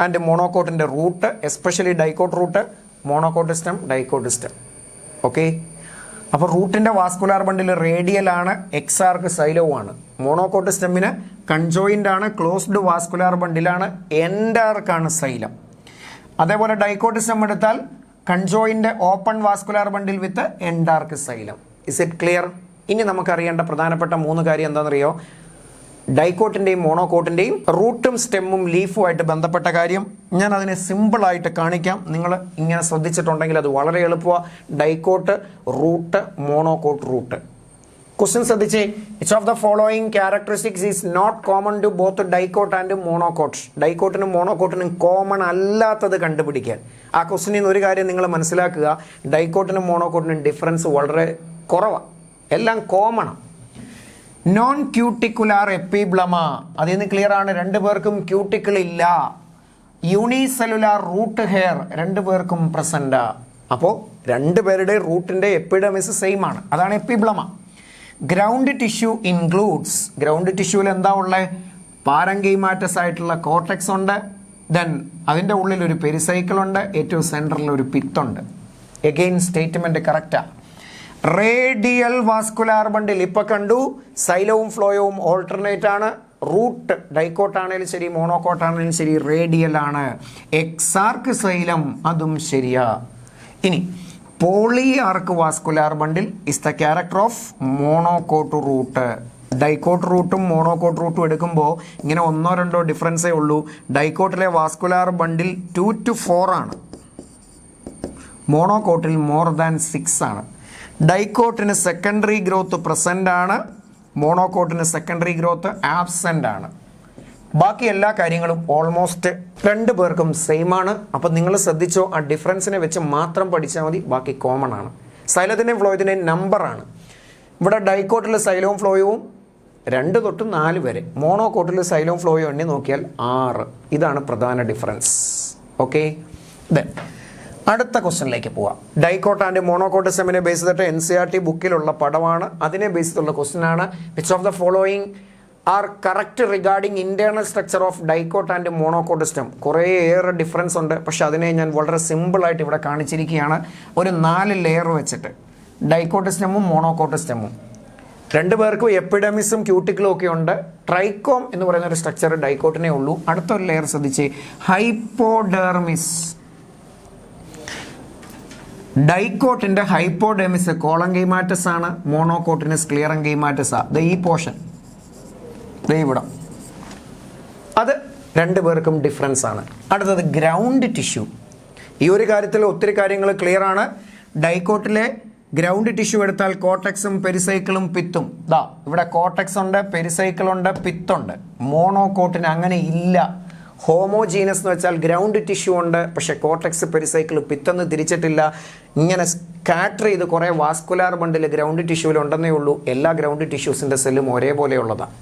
ആൻഡ് മോണോകോട്ടിൻ്റെ root, especially dicot root, monocot stem, dicot stem. Okay, അപ്പോൾ റൂട്ടിൻ്റെ വാസ്കുലാർ ബണ്ടിൽ റേഡിയൽ ആണ്, എക്സാർക്ക് സൈലവും ആണ്. മോണോകോട്ട് സ്റ്റെമ്മിന് കൺജോയിൻ്റ് ആണ്, ക്ലോസ്ഡ് വാസ്കുലാർ ബണ്ടിലാണ്, എൻഡാർക്കാണ് സൈലം. അതേപോലെ ഡൈക്കോട്ട് സ്റ്റെം എടുത്താൽ conjoint open vascular bundle with endarch xylem. Is it clear? ഇനി നമുക്കറിയേണ്ട പ്രധാനപ്പെട്ട 3 കാര്യം എന്താണെന്നറിയോ? ഡൈക്കോട്ടിൻ്റെയും മോണോകോട്ടിൻ്റെയും റൂട്ടും സ്റ്റെമ്മും ലീഫുമായിട്ട് ബന്ധപ്പെട്ട കാര്യം ഞാൻ അതിനെ സിമ്പിളായിട്ട് കാണിക്കാം. നിങ്ങൾ ഇങ്ങനെ ശ്രദ്ധിച്ചിട്ടുണ്ടെങ്കിൽ അത് വളരെ എളുപ്പമാണ്. Dicot, root, monocot, root. Question ശ്രദ്ധിച്ചേ. Which of the following characteristics is not common to both dicot and monocot? ഡൈക്കോട്ടിനും മോണോകോട്ടിനും കോമൺ അല്ലാത്തത് കണ്ടുപിടിക്കാൻ. ആ ക്വസ്റ്റ്യനിൽ നിന്ന് ഒരു കാര്യം നിങ്ങൾ മനസ്സിലാക്കുക, ഡൈക്കോട്ടിനും മോണോകോട്ടിനും ഡിഫറൻസ് വളരെ കുറവാണ്, എല്ലാം കോമണാണ്. നോൺ ക്യൂട്ടിക്കുലാർ എപ്പിബ്ലമ, അതിൽ നിന്ന് ക്ലിയർ ആണ്, 2 പേർക്കും ക്യൂട്ടിക്കിൾ ഇല്ല. യൂണിസെല്ലുലാർ റൂട്ട് ഹെയർ 2 പേർക്കും പ്രസൻറ്റാ. അപ്പോൾ 2 പേരുടെ റൂട്ടിൻ്റെ എപ്പിഡമിസ് സെയിം ആണ്, അതാണ് epiblema. Ground tissue includes. Ground ടിഷ്യൂവിൽ എന്താ ഉള്ളത്? പാരങ്കൈമാറ്റസ് ആയിട്ടുള്ള കോർട്ടെക്സ് ഉണ്ട്, ദെൻ അതിൻ്റെ ഉള്ളിൽ ഒരു പെരിസൈക്കിൾ ഉണ്ട്, ഏറ്റവും സെൻറ്ററിൽ ഒരു പിത്തുണ്ട്. എഗെയിൻ സ്റ്റേറ്റ്മെൻറ്റ് കറക്റ്റാ. റേഡിയൽ വാസ്കുലാർ ബണ്ടിൽ ഇപ്പോൾ കണ്ടു. സൈലവും ഫ്ലോയവും ഓൾട്ടർനേറ്റ് ആണ്. റൂട്ട് ഡൈക്കോട്ട് ആണെങ്കിലും ശരി, മോണോകോട്ട് ആണെങ്കിലും ശരി, റേഡിയൽ ആണ്. എക്സാർക്ക് സൈലം അതും ശരിയാ. ഇനി polyarch vascular bundle is the character of monocot root. Dicot റൂട്ടും മോണോകോട്ട് റൂട്ടും എടുക്കുമ്പോൾ ഇങ്ങനെ ഒന്നോ രണ്ടോ ഡിഫറൻസേ ഉള്ളൂ. ഡൈക്കോട്ടിലെ വാസ്കുലാർ ബണ്ടിൽ 2 to 4 ആണ്, മോണോകോട്ടിൽ മോർ ദാൻ 6 ആണ്. ഡൈക്കോട്ടിന് സെക്കൻഡറി ഗ്രോത്ത് പ്രസൻ്റ് ആണ്, മോണോകോട്ടിന് സെക്കൻഡറി ഗ്രോത്ത് ആബ്സെൻ്റ് ആണ്. ബാക്കി എല്ലാ കാര്യങ്ങളും ഓൾമോസ്റ്റ് രണ്ട് പേർക്കും സെയിം ആണ്. അപ്പം നിങ്ങൾ ശ്രദ്ധിച്ചോ, ആ ഡിഫറൻസിനെ വെച്ച് മാത്രം പഠിച്ചാൽ മതി, ബാക്കി കോമൺ ആണ്. സൈലത്തിൻ്റെയും ഫ്ലോയത്തിൻ്റെയും നമ്പറാണ്. ഇവിടെ ഡൈക്കോട്ടിൽ സൈലവും ഫ്ലോയവും 2 തൊട്ട് 4 വരെ, മോണോകോട്ടിൽ സൈലവും ഫ്ലോയും എണ്ണി നോക്കിയാൽ 6. ഇതാണ് പ്രധാന ഡിഫറൻസ്. ഓക്കെ, ദെൻ അടുത്ത ക്വസ്റ്റ്യനിലേക്ക് പോവാം. ഡൈക്കോട്ട് ആൻഡ് മോണോകോട്ട് സെമ്മിനെ ബേസ് ചെയ്തിട്ട് NCERT ബുക്കിലുള്ള പടമാണ്, അതിനെ ബേസ് ചെയ്തുള്ള ക്വസ്റ്റ്യൻ ആണ്. Which of the following are correct regarding internal structure of dicot and monocot stem? കുറേയേറെ ഡിഫറൻസ് ഉണ്ട്, പക്ഷെ അതിനെ ഞാൻ വളരെ സിമ്പിളായിട്ട് ഇവിടെ കാണിച്ചിരിക്കുകയാണ്. ഒരു 4 ലെയർ വെച്ചിട്ട് ഡൈക്കോട്ട് സ്റ്റെമ്മും മോണോകോട്ട് സ്റ്റെമ്മും. 2 പേർക്കും എപ്പിഡമിസും ക്യൂട്ടിക്കിളും ഒക്കെ ഉണ്ട്. ട്രൈക്കോം എന്ന് പറയുന്ന ഒരു സ്ട്രക്ചർ ഡൈക്കോട്ടിനെ ഉള്ളൂ. അടുത്തൊരു ലെയർ ശ്രദ്ധിച്ച്, ഹൈപ്പോഡെർമിസ്. ഡൈക്കോട്ടിന്റെ ഹൈപ്പോഡെർമിസ് കോളങ്കൈമാറ്റസ് ആണ്, മോണോകോട്ടിന് സ്ക്ലിയറങ്കൈമാറ്റസ് ആണ്. ഈ പോർഷൻ ഇവിടം, അത് 2 പേർക്കും ഡിഫറൻസ് ആണ്. അടുത്തത് ഗ്രൗണ്ട് ടിഷ്യൂ. ഈ ഒരു കാര്യത്തിൽ ഒത്തിരി കാര്യങ്ങൾ ക്ലിയർ ആണ്. ഡൈക്കോട്ടിലെ ഗ്രൗണ്ട് ടിഷ്യൂ എടുത്താൽ കോട്ടക്സും പെരിസൈക്കിളും പിത്തും. ഇവിടെ കോട്ടക്സ് ഉണ്ട്, പെരിസൈക്കിൾ ഉണ്ട്, പിത്തുണ്ട്. മോണോകോട്ടിന് അങ്ങനെ ഇല്ല. ഹോമോജീനസ് എന്ന് വെച്ചാൽ ഗ്രൗണ്ട് ടിഷ്യൂ ഉണ്ട്, പക്ഷേ കോട്ടക്സ് പെരിസൈക്കിൾ പിത്തൊന്നും തിരിച്ചിട്ടില്ല. ഇങ്ങനെ സ്കാറ്റർ ചെയ്ത് കുറേ വാസ്കുലാർ ബണ്ടിൽ ഗ്രൗണ്ട് ടിഷ്യൂവിൽ ഉണ്ടെന്നേ ഉള്ളൂ. എല്ലാ ഗ്രൗണ്ട് ടിഷ്യൂസിൻ്റെ സെല്ലും ഒരേപോലെയുള്ളതാണ്.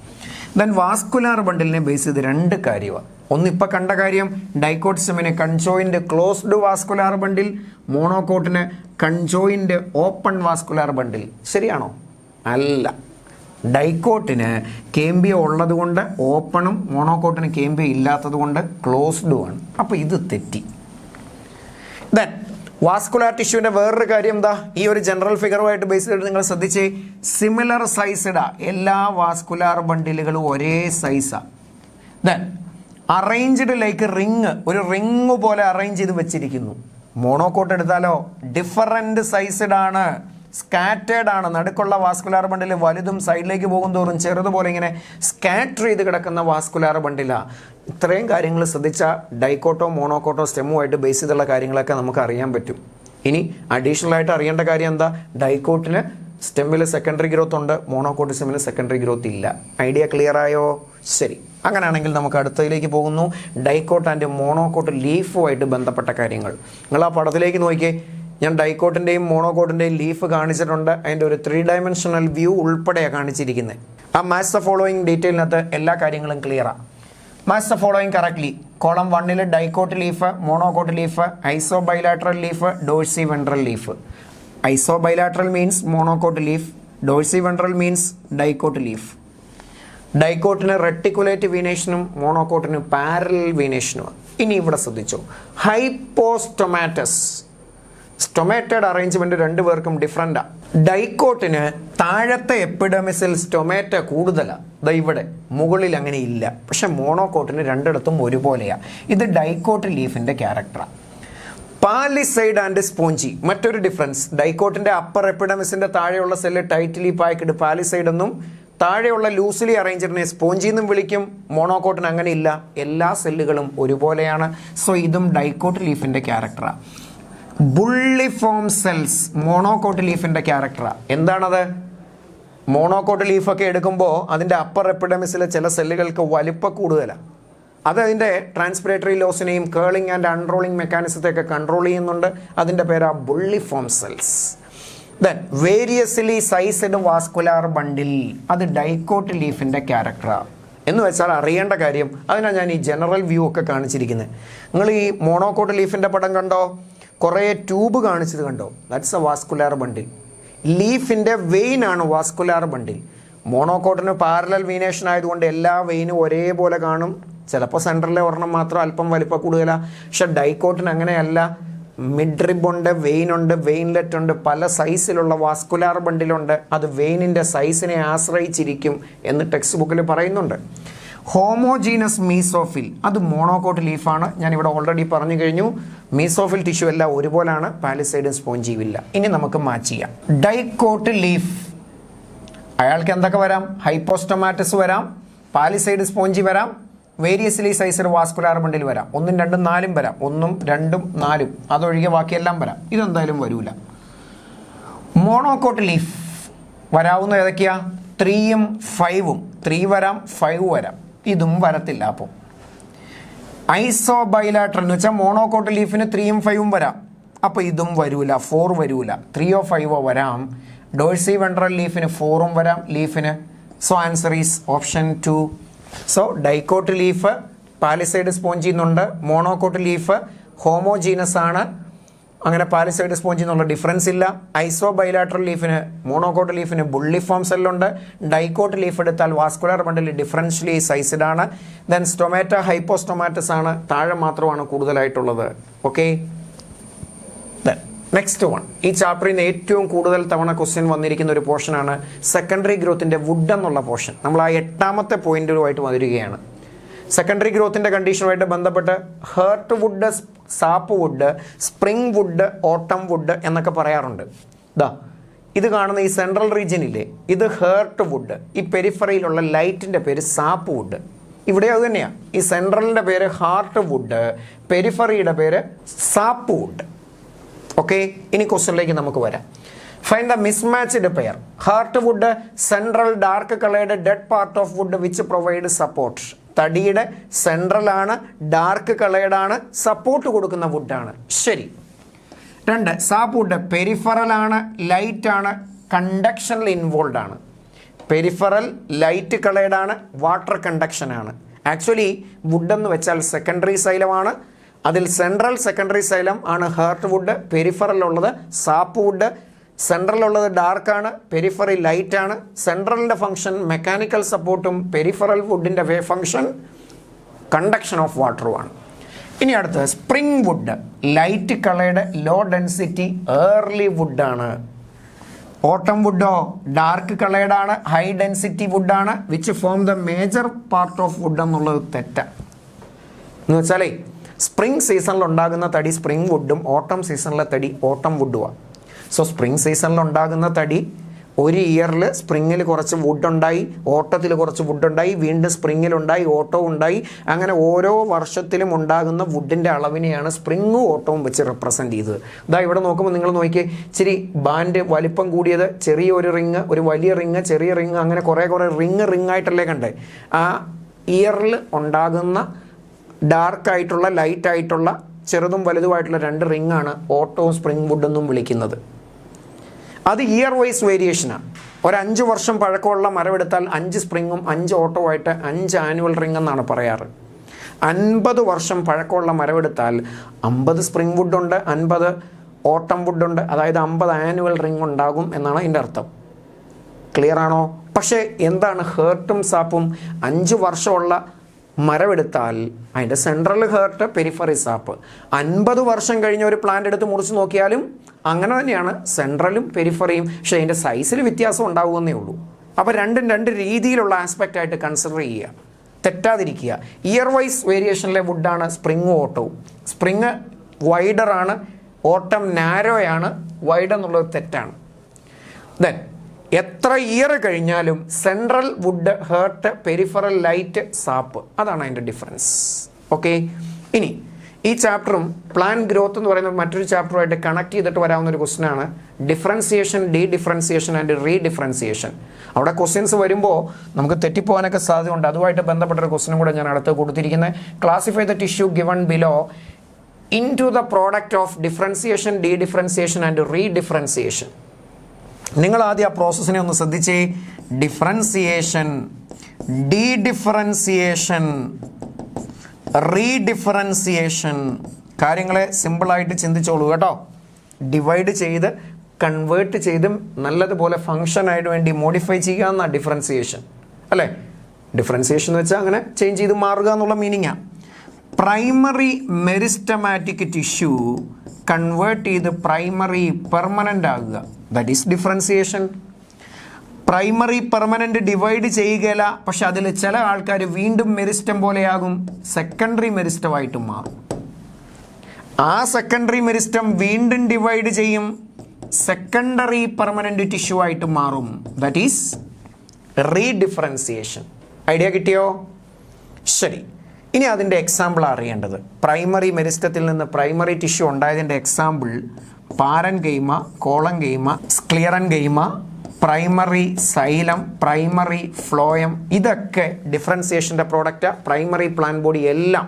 ദെൻ വാസ്കുലാർ ബണ്ടിലിനെ ബേസ് ചെയ്ത് 2 കാര്യമാണ്. ഒന്ന് ഇപ്പം കണ്ട കാര്യം, ഡൈക്കോട്ട് സെമ്മിന് കൺജോയിൻ്റ് ക്ലോസ്ഡ് വാസ്കുലാർ ബണ്ടിൽ, മോണോകോട്ടിന് കൺജോയിൻ്റ് ഓപ്പൺ വാസ്കുലാർ ബണ്ടിൽ. ശരിയാണോ? അല്ല. ഡൈക്കോട്ടിന് കേമ്പിയ ഉള്ളത് കൊണ്ട് ഓപ്പണും, മോണോകോട്ടിന് കേമ്പിയ ഇല്ലാത്തത് കൊണ്ട് ക്ലോസ്ഡുമാണ്. അപ്പോൾ ഇത് തെറ്റി. ദെൻ വാസ്കുലാർ ടിഷ്യൂവിൻ്റെ വേറൊരു കാര്യം എന്താ, ഈ ഒരു ജനറൽ ഫിഗറുമായിട്ട് ബേസ് ചെയ്തിട്ട് നിങ്ങൾ ശ്രദ്ധിച്ച്, സിമിലർ സൈസ്ഡാ. എല്ലാ വാസ്കുലാർ ബണ്ടിലുകളും ഒരേ സൈസാണ്. ദെൻ അറേഞ്ച്ഡ് ലൈക്ക് റിങ്, ഒരു റിങ് പോലെ അറേഞ്ച് ചെയ്ത് വെച്ചിരിക്കുന്നു. മോണോകോട്ട് എടുത്താലോ ഡിഫറൻറ്റ് സൈസ്ഡ് ആണ്, സ്കാറ്റേഡ് ആണ്. നടുക്കുള്ള വാസ്കുലാർ ബണ്ടിൽ വലുതും സൈഡിലേക്ക് പോകും തോറും ചെറുതുപോലെ ഇങ്ങനെ സ്കാറ്റർ ചെയ്ത് കിടക്കുന്ന വാസ്കുലാർ ബണ്ടിലാണ്. ഇത്രയും കാര്യങ്ങൾ ശ്രദ്ധിച്ചാൽ ഡൈക്കോട്ടോ മോണോകോട്ടോ സ്റ്റെമ്മുമായിട്ട് ബേസ് ചെയ്തുള്ള കാര്യങ്ങളൊക്കെ നമുക്ക് അറിയാൻ പറ്റും. ഇനി അഡീഷണൽ ആയിട്ട് അറിയേണ്ട കാര്യം എന്താ, ഡൈക്കോട്ടിന് സ്റ്റെമ്മിൽ സെക്കൻഡറി ഗ്രോത്ത് ഉണ്ട്, മോണോകോട്ട് സ്റ്റെമ്മിൽ സെക്കൻഡറി ഗ്രോത്ത് ഇല്ല. ഐഡിയ ക്ലിയർ ആയോ? ശരി, അങ്ങനെയാണെങ്കിൽ നമുക്ക് അടുത്തതിലേക്ക് പോകുന്നു. ഡൈക്കോട്ട് ആൻഡ് മോണോകോട്ട് ലീഫുമായിട്ട് ബന്ധപ്പെട്ട കാര്യങ്ങൾ. നിങ്ങൾ ആ പടത്തിലേക്ക് നോക്കിയേ, ഞാൻ ഡൈക്കോട്ടിൻ്റെയും മോണോകോട്ടിൻ്റെയും ലീഫ് കാണിച്ചിട്ടുണ്ട്. അതിൻ്റെ ഒരു 3 ഡയമെൻഷണൽ വ്യൂ ഉൾപ്പെടെയാണ് കാണിച്ചിരിക്കുന്നത്. ആ മാച്ച് ദ ഫോളോയിങ് ഡീറ്റെയിലിനകത്ത് എല്ലാ കാര്യങ്ങളും ക്ലിയറാണ്. Match the following correctly. Column 1 dicot leaf, monocot leaf, isobilateral leaf, dorsiventral leaf. Isobilateral means monocot leaf, dorsiventral means dicot leaf. ഡൈക്കോട്ടിന് റെട്ടിക്കുലേറ്റ് വീനേഷനും മോണോകോട്ടിന് പാരലൽ വീനേഷനുമാണ്. ഇനി ഇവിടെ ശ്രദ്ധിച്ചോ, ഹൈപ്പോസ്റ്റൊമാറ്റസ്. സ്റ്റൊമാറ്റഡ് അറേഞ്ച്മെന്റ് 2 പേർക്കും ഡിഫറൻറ്റാണ്. ഡൈക്കോട്ടിന് താഴത്തെ എപ്പിഡമിസിൽ സ്റ്റൊമാറ്റ കൂടുതലാണ്, ഇവിടെ മുകളിൽ അങ്ങനെ ഇല്ല. പക്ഷെ മോണോകോട്ടിന് 2ഇടത്തും ഒരുപോലെയാണ്. ഇത് ഡൈക്കോട്ട് ലീഫിന്റെ ക്യാരക്ടറാണ്. പാലിസൈഡ് ആൻഡ് സ്പോഞ്ചി മറ്റൊരു ഡിഫറൻസ്. ഡൈക്കോട്ടിന്റെ അപ്പർ എപ്പിഡമിസിന്റെ താഴെയുള്ള സെല്ല് ടൈറ്റ്ലി പാക്ക്ഡ് പാലിസൈഡ് എന്നും താഴെയുള്ള ലൂസിലി അറേഞ്ചറിനെ സ്പോഞ്ചി എന്നും വിളിക്കും. മോണോകോട്ടിന് അങ്ങനെ ഇല്ല, എല്ലാ സെല്ലുകളും ഒരുപോലെയാണ്. സോ ഇതും ഡൈക്കോട്ട് ലീഫിന്റെ ക്യാരക്ടറാണ്. ബുള്ളിഫോം സെൽസ് മോണോകോട്ട് ലീഫിന്റെ ക്യാരക്ടറാണ്. എന്താണത്? മോണോകോട്ട് ലീഫൊക്കെ എടുക്കുമ്പോൾ അതിൻ്റെ അപ്പർ എപ്പിഡമിസിലെ ചില സെല്ലുകൾക്ക് വലിപ്പം കൂടുതലാണ്. അത് അതിൻ്റെ ട്രാൻസ്പിറേറ്ററി ലോസിനെയും കേളിംഗ് ആൻഡ് അൺറോളിംഗ് മെക്കാനിസത്തെയൊക്കെ കൺട്രോൾ ചെയ്യുന്നുണ്ട്. അതിൻ്റെ പേരാ bulliform cells. Then variously sized vascular ബണ്ടിൽ, അത് ഡൈക്കോട്ട് ലീഫിൻ്റെ ക്യാരക്ടറാണ്. എന്ന് വെച്ചാൽ അറിയേണ്ട കാര്യം, അതിനാണ് ഞാൻ ഈ ജനറൽ വ്യൂ ഒക്കെ കാണിച്ചിരിക്കുന്നത്. നിങ്ങൾ ഈ മോണോകോട്ട് ലീഫിൻ്റെ പടം കണ്ടോ? കുറേ ട്യൂബ് കാണിച്ചത് കണ്ടോ? That's a vascular bundle. ലീഫിൻ്റെ വെയിൻ ആണ് വാസ്കുലാർ ബണ്ടിൽ. മോണോകോട്ടിന് പാരലൽ വീനേഷൻ ആയതുകൊണ്ട് എല്ലാ വെയിനും ഒരേപോലെ കാണും. ചിലപ്പോൾ സെൻറ്ററിലെ ഒരെണ്ണം മാത്രം അല്പം വലിപ്പം കൂടുതലാണ്. പക്ഷെ ഡൈക്കോട്ടിന് അങ്ങനെയല്ല. മിഡ് റിബുണ്ട്, വെയിനുണ്ട്, വെയിൻലെറ്റ് ഉണ്ട്, പല സൈസിലുള്ള വാസ്കുലാർ ബണ്ടിലുണ്ട്. അത് വെയിനിൻ്റെ സൈസിനെ ആശ്രയിച്ചിരിക്കും എന്ന് ടെക്സ്റ്റ് ബുക്കിൽ പറയുന്നുണ്ട്. ഹോമോജീനസ് മീസോഫിൽ അത് മോണോകോട്ട് ലീഫാണ്. ഞാനിവിടെ ഓൾറെഡി പറഞ്ഞു കഴിഞ്ഞു. മീസോഫിൽ ടിഷ്യൂ എല്ലാം ഒരുപോലാണ്, പാലിസൈഡും സ്പോഞ്ചിയും ഇല്ല. ഇനി നമുക്ക് മാച്ച് ചെയ്യാം. ഡൈക്കോട്ട് ലീഫ്, അയാൾക്ക് എന്തൊക്കെ വരാം? ഹൈപ്പോസ്റ്റൊമാറ്റസ് വരാം, പാലിസൈഡ് സ്പോഞ്ചി വരാം, വേരിയസ്ലി സൈസ്ഡ് വാസ്കുലാർ ബണ്ടിൽ വരാം. 1, 2, 4 വരാം. 1, 2, 4 അതൊഴികെ ബാക്കിയെല്ലാം വരാം. ഇതെന്തായാലും വരൂല. മോണോകോട്ട് ലീഫ് വരാവുന്ന ഏതൊക്കെയാ? 3ഉം 5ഉം. 3 വരാം, 5 വരാം. ഇതും വരത്തില്ല. അപ്പോൾ ഐസോബൈലാട്രൽ എന്ന് വെച്ചാൽ മോണോകോട്ട് ലീഫിന് 3ഉം 5ഉം വരാം. അപ്പോൾ ഇതും വരൂല. 4 വരൂല. 3ഓ 5ഓ വരാം. ഡോഴ്സി വെൻട്രൽ ലീഫിന് 4ഉം വരാം ലീഫിന്. So answer is option 2. So dicot leaf palisade സ്പോഞ്ചിൽ നിന്നുണ്ട്. മോണോകോട്ട് ലീഫ് ഹോമോജീനസ് ആണ്, അങ്ങനെ പാലിസൈഡ് സ്പോഞ്ചിൽ നിന്നുള്ള ഡിഫറൻസ് ഇല്ല. ഐസോബൈലാട്രൽ ലീഫിന് മോണോകോട്ട് ലീഫിന് ബുള്ളിഫോം സെല്ലുണ്ട്. ഡൈക്കോട്ട് ലീഫ് എടുത്താൽ വാസ്കുലാർ ബണ്ടിൽ ഡിഫറൻഷ്യലി സൈസ്ഡ് ആണ്. ദെൻ സ്റ്റൊമാറ്റ ഹൈപ്പോസ്റ്റൊമാറ്റസ് ആണ്, താഴെ മാത്രമാണ് കൂടുതലായിട്ടുള്ളത്. Okay, next one. ഈ ചാപ്റ്ററിൽ നിന്ന് ഏറ്റവും കൂടുതൽ തവണ ക്വസ്റ്റ്യൻ വന്നിരിക്കുന്ന ഒരു പോർഷനാണ് സെക്കൻഡറി ഗ്രോത്തിൻ്റെ വുഡ് എന്നുള്ള പോർഷൻ. നമ്മൾ ആ 8ാമത്തെ പോയിന്റുമായിട്ട് വരികയാണ്. സെക്കൻഡറി ഗ്രോത്തിൻ്റെ കണ്ടീഷനുമായിട്ട് ബന്ധപ്പെട്ട് heart wood, sap wood, spring wood, autumn wood എന്നൊക്കെ പറയാറുണ്ട്. ഇത് കാണുന്ന ഈ സെൻട്രൽ റീജിയനില്ലേ, ഇത് ഹേർട്ട് വുഡ്. ഈ പെരിഫറിയിലുള്ള ലൈറ്റിൻ്റെ പേര് സാപ്പ് വുഡ്. ഇവിടെ അത് തന്നെയാണ്. ഈ സെൻട്രലിൻ്റെ പേര് ഹാർട്ട് വുഡ്, പെരിഫറിയുടെ പേര് സാപ്പ് വുഡ്. ഓക്കെ, ഇനി ക്വസ്റ്റ്യനിലേക്ക് നമുക്ക് വരാം. Find the mismatched pair. Heart would central dark coloured dead part of wood which provide support. തടിയുടെ സെൻട്രലാണ്, ഡാർക്ക് കളേർഡാണ്, സപ്പോർട്ട് കൊടുക്കുന്ന വുഡാണ്. ശരി. 2, സാപ്പ് വുഡ് പെരിഫറലാണ്, ലൈറ്റാണ്, കണ്ടക്ഷനിൽ ഇൻവോൾവ് ആണ്. പെരിഫറൽ ലൈറ്റ് കളേർഡാണ്, വാട്ടർ കണ്ടക്ഷനാണ്. ആക്ച്വലി വുഡ് എന്ന് വെച്ചാൽ സെക്കൻഡറി സൈലമാണ്. അതിൽ സെൻട്രൽ സെക്കൻഡറി സൈലം ആണ് ഹേർട്ട് വുഡ്. പെരിഫറലുള്ളത് സാപ്പ് വുഡ്. സെൻട്രലുള്ളത് ഡാർക്കാണ്, പെരിഫറി ലൈറ്റാണ്. സെൻട്രലിൻ്റെ ഫംഗ്ഷൻ മെക്കാനിക്കൽ സപ്പോർട്ടും പെരിഫറൽ വുഡിൻ്റെ ഫംഗ്ഷൻ കണ്ടക്ഷൻ ഓഫ് വാട്ടറുമാണ്. ഇനി അടുത്ത് spring wood, light coloured, low density, early വുഡാണ്. ഓട്ടം വുഡോ ഡാർക്ക് കളേർഡാണ്, ഹൈ ഡെൻസിറ്റി വുഡാണ്. Which form the major part of wood എന്നുള്ളത് തെറ്റാണ്. എന്ന് വെച്ചാലേ സ്പ്രിംഗ് സീസണിൽ ഉണ്ടാകുന്ന തടി സ്പ്രിംഗ് വുഡും ഓട്ടം സീസണിലെ തടി ഓട്ടം വുഡുമാണ്. സോ സ്പ്രിംഗ് സീസണിൽ ഉണ്ടാകുന്ന തടി ഒരു ഇയറിൽ സ്പ്രിങ്ങിൽ കുറച്ച് വുഡുണ്ടായി, ഓട്ടത്തിൽ കുറച്ച് വുഡുണ്ടായി, വീണ്ടും സ്പ്രിങ്ങിലുണ്ടായി, ഓട്ടവും ഉണ്ടായി. അങ്ങനെ ഓരോ വർഷത്തിലും ഉണ്ടാകുന്ന വുഡിൻ്റെ അളവിനെയാണ് സ്പ്രിങ്ങും ഓട്ടവും വെച്ച് റെപ്രസെൻറ്റ് ചെയ്തത്. ഇതാ ഇവിടെ നോക്കുമ്പോൾ നിങ്ങൾ നോക്കിയേ, ഇച്ചിരി ബാൻഡ് വലിപ്പം കൂടിയത്, ചെറിയൊരു റിങ്, ഒരു വലിയ റിങ്, ചെറിയ റിങ്, അങ്ങനെ കുറേ റിങ് ആയിട്ടല്ലേ കണ്ടേ. ആ ഇയറിൽ ഉണ്ടാകുന്ന ഡാർക്കായിട്ടുള്ള ലൈറ്റായിട്ടുള്ള ചെറുതും വലുതുമായിട്ടുള്ള 2 റിങ്ങാണ് ഓട്ടവും സ്പ്രിംഗ് വുഡ് എന്നും വിളിക്കുന്നത്. അത് ഇയർ വൈസ് വേരിയേഷനാണ്. ഒരു 5 വർഷം പഴക്കമുള്ള മരമെടുത്താൽ 5 സ്പ്രിങ്ങും 5 ഓട്ടവുമായിട്ട് 5 ആനുവൽ റിംഗ് എന്നാണ് പറയാറ്. 50 വർഷം പഴക്കമുള്ള മരമെടുത്താൽ 50 സ്പ്രിംഗ് വുഡുണ്ട്, 50 ഓട്ടം വുഡുണ്ട്. അതായത് 50 ആനുവൽ റിംഗ് ഉണ്ടാകും എന്നാണ് അതിൻ്റെ അർത്ഥം. ക്ലിയർ ആണോ? പക്ഷേ എന്താണ് ഹേർട്ടും സാപ്പും? 5 വർഷമുള്ള മരമെടുത്താൽ അതിൻ്റെ സെൻട്രൽ ഹേർട്ട്, പെരിഫറി സാപ്പ്. 50 വർഷം കഴിഞ്ഞ ഒരു പ്ലാന്റ് എടുത്ത് മുറിച്ച് നോക്കിയാലും അങ്ങനെ തന്നെയാണ് സെൻട്രലും പെരിഫറിയും. പക്ഷേ അതിൻ്റെ സൈസിൽ വ്യത്യാസം ഉണ്ടാവുമെന്നേ ഉള്ളൂ. അപ്പോൾ രണ്ടും 2 രീതിയിലുള്ള ആസ്പെക്റ്റ് ആയിട്ട് കൺസിഡർ ചെയ്യുക, തെറ്റാതിരിക്കുക. ഇയർ വൈസ് വേരിയേഷനിലെ വുഡാണ് സ്പ്രിങ്ങും ഓട്ടവും. സ്പ്രിങ് വൈഡറാണ്, ഓട്ടം നാരോയാണ്. വൈഡ് എന്നുള്ളത് തെറ്റാണ്. ദെൻ എത്ര ഇയർ കഴിഞ്ഞാലും central wood, heart, peripheral light, sap, അതാണ് അതിൻ്റെ ഡിഫറൻസ്. ഓക്കെ, ഇനി ഈ ചാപ്റ്ററും പ്ലാൻ ഗ്രോത്ത് എന്ന് പറയുന്ന മറ്റൊരു ചാപ്റ്ററുമായിട്ട് കണക്ട് ചെയ്തിട്ട് വരാവുന്ന ഒരു ക്വസ്റ്റ്യനാണ് differentiation, dedifferentiation and re differentiation. അവിടെ ക്വസ്റ്റ്യൻസ് വരുമ്പോൾ നമുക്ക് തെറ്റിപ്പോകാനൊക്കെ സാധ്യതയുണ്ട്. അതുമായിട്ട് ബന്ധപ്പെട്ടൊരു ക്വസ്റ്റ്യനും കൂടെ ഞാൻ അടുത്ത് കൊടുത്തിരിക്കുന്നത്. Classify the tissue given below into the product of differentiation, dedifferentiation and redifferentiation. നിങ്ങൾ ആദ്യം ആ പ്രോസസ്സിനെ ഒന്ന് ശ്രദ്ധിച്ചേ. Differentiation, dedifferentiation, redifferentiation. കാര്യങ്ങളെ സിമ്പിളായിട്ട് ചിന്തിച്ചോളൂ കേട്ടോ. ഡിവൈഡ് ചെയ്ത് കൺവേർട്ട് ചെയ്ത് നല്ലതുപോലെ ഫങ്ഷനായിട്ട് വേണ്ടി മോഡിഫൈ ചെയ്യുക എന്നാണ് ഡിഫറൻസിയേഷൻ, അല്ലേ? ഡിഫറൻസിയേഷൻ എന്ന് വെച്ചാൽ അങ്ങനെ ചേഞ്ച് ചെയ്ത് മാറുക എന്നുള്ള മീനിങ്ങാണ്. പ്രൈമറി മെരിസ്റ്റമാറ്റിക് ടിഷ്യൂ കൺവേർട്ട് ചെയ്ത് പ്രൈമറി പെർമനൻ്റ് ആകുക, that is differentiation. Primary permanent divide ചെയ്യുകയില്ല, പക്ഷെ അതിൽ ചില ആൾക്കാർ വീണ്ടും മെരിസ്റ്റം പോലെയാകും, സെക്കൻഡറി മെരിസ്റ്റമായിട്ടും മാറും. ആ സെക്കൻഡറി മെരിസ്റ്റം വീണ്ടും ഡിവൈഡ് ചെയ്യും, സെക്കൻഡറി പെർമനന്റ് ടിഷ്യൂ ആയിട്ട് മാറും. That is റീഡിഫറൻസിയേഷൻ. ഐഡിയ കിട്ടിയോ? ശരി, ഇനി അതിൻ്റെ എക്സാമ്പിൾ അറിയേണ്ടത്. പ്രൈമറി മെരിസ്റ്റത്തിൽ നിന്ന് പ്രൈമറി ടിഷ്യൂ ഉണ്ടായതിൻ്റെ example parenchyma, collenchyma, sclerenchyma, primary xylem, primary phloem, ഇതൊക്കെ ഡിഫറൻസിയേഷൻ്റെ പ്രോഡക്റ്റാണ്. പ്രൈമറി പ്ലാൻ ബോഡി എല്ലാം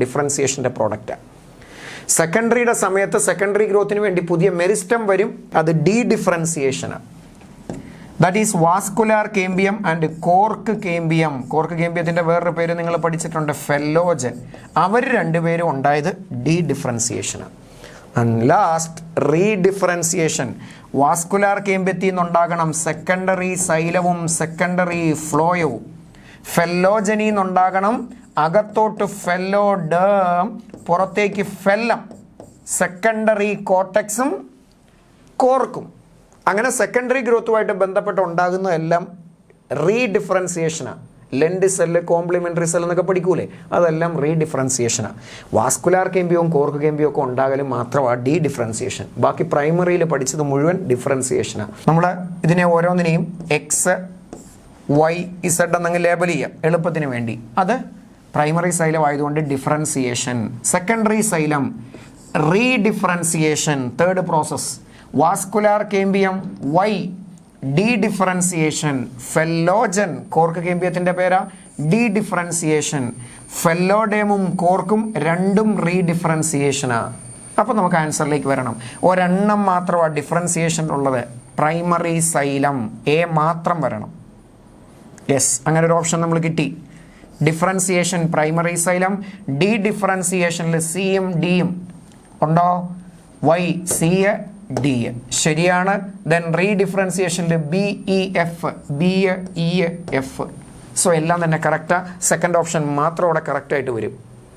ഡിഫറൻസിയേഷൻ്റെ പ്രോഡക്റ്റാണ്. സെക്കൻഡറിയുടെ സമയത്ത് സെക്കൻഡറി ഗ്രോത്തിന് വേണ്ടി പുതിയ മെരിസ്റ്റം വരും, അത് ഡി ഡിഫറൻസിയേഷനാണ്. That is vascular cambium and cork cambium. Cork കേമ്പിയത്തിൻ്റെ വേറൊരു പേര് നിങ്ങൾ പഠിച്ചിട്ടുണ്ട്, ഫെല്ലോജൻ. അവർ രണ്ടുപേരും ഉണ്ടായത് ഡി ഡിഫറൻസിയേഷനാണ്. And last redifferentiation. വാസ്കുലാർ കേമ്പിയത്തിൽ നിന്നുണ്ടാകണം സെക്കൻഡറി സൈലവും സെക്കൻഡറി ഫ്ലോയവും. ഫെല്ലോജനിൽ നിന്നുണ്ടാകണം അകത്തോട്ട് ഫെല്ലോഡേം, പുറത്തേക്ക് ഫെല്ലം, സെക്കൻഡറി കോർട്ടെക്സും കോർക്കും. അങ്ങനെ സെക്കൻഡറി ഗ്രോത്തുമായിട്ട് ബന്ധപ്പെട്ട് ഉണ്ടാകുന്നതെല്ലാം റീഡിഫറൻസിയേഷനാണ്. ലെൻഡ് സെല്ല്, കോംപ്ലിമെൻ്ററി സെൽ എന്നൊക്കെ പഠിക്കൂലേ, അതെല്ലാം റീഡിഫറൻസിയേഷനാണ്. വാസ്കുലാർ കേമ്പിയവും കോർക്ക് കേമ്പിയവും ഒക്കെ ഉണ്ടാകലും മാത്രമാണ് ഡി ഡിഫറൻസിയേഷൻ. ബാക്കി പ്രൈമറിയിൽ പഠിച്ചത് മുഴുവൻ ഡിഫറൻസിയേഷനാണ്. നമ്മൾ ഇതിനെ ഓരോന്നിനെയും എക്സ്, വൈ, ഇസഡ് എന്നങ്ങ് ലേബൽ ചെയ്യാം എളുപ്പത്തിന് വേണ്ടി. അത് പ്രൈമറി സൈലം ആയതുകൊണ്ട് differentiation. Secondary xylem redifferentiation, third process. Vascular cambium Y, dedifferentiation. Phellogen, cork കേമ്പിയത്തിൻ്റെ പേരാ, ഡി ഡിഫറൻസിയേഷൻ. ഫെല്ലോഡേമും കോർക്കും രണ്ടും റീഡിഫറൻസിയേഷനാണ്. അപ്പോൾ നമുക്ക് ആൻസറിലേക്ക് വരണം. ഒരെണ്ണം മാത്രമാണ് ഡിഫറൻസിയേഷൻ ഉള്ളത്, പ്രൈമറി സൈലം. എ മാത്രം വരണം. യെസ്, അങ്ങനെ ഒരു ഓപ്ഷൻ നമ്മൾ കിട്ടി. ഡിഫറൻസിയേഷൻ പ്രൈമറി സൈലം, ഡി ഡിഫറൻസിയേഷനിൽ സിയും ഡിയും ഉണ്ടോ? വൈ, സി, ഡി ശരിയാണ്. ദെൻ റീഡിഫറൻസിയേഷനിൽ B, E, F, B, E, F. So എല്ലാം തന്നെ കറക്റ്റാണ്. സെക്കൻഡ് ഓപ്ഷൻ മാത്രം അവിടെ കറക്റ്റായിട്ട് വരും.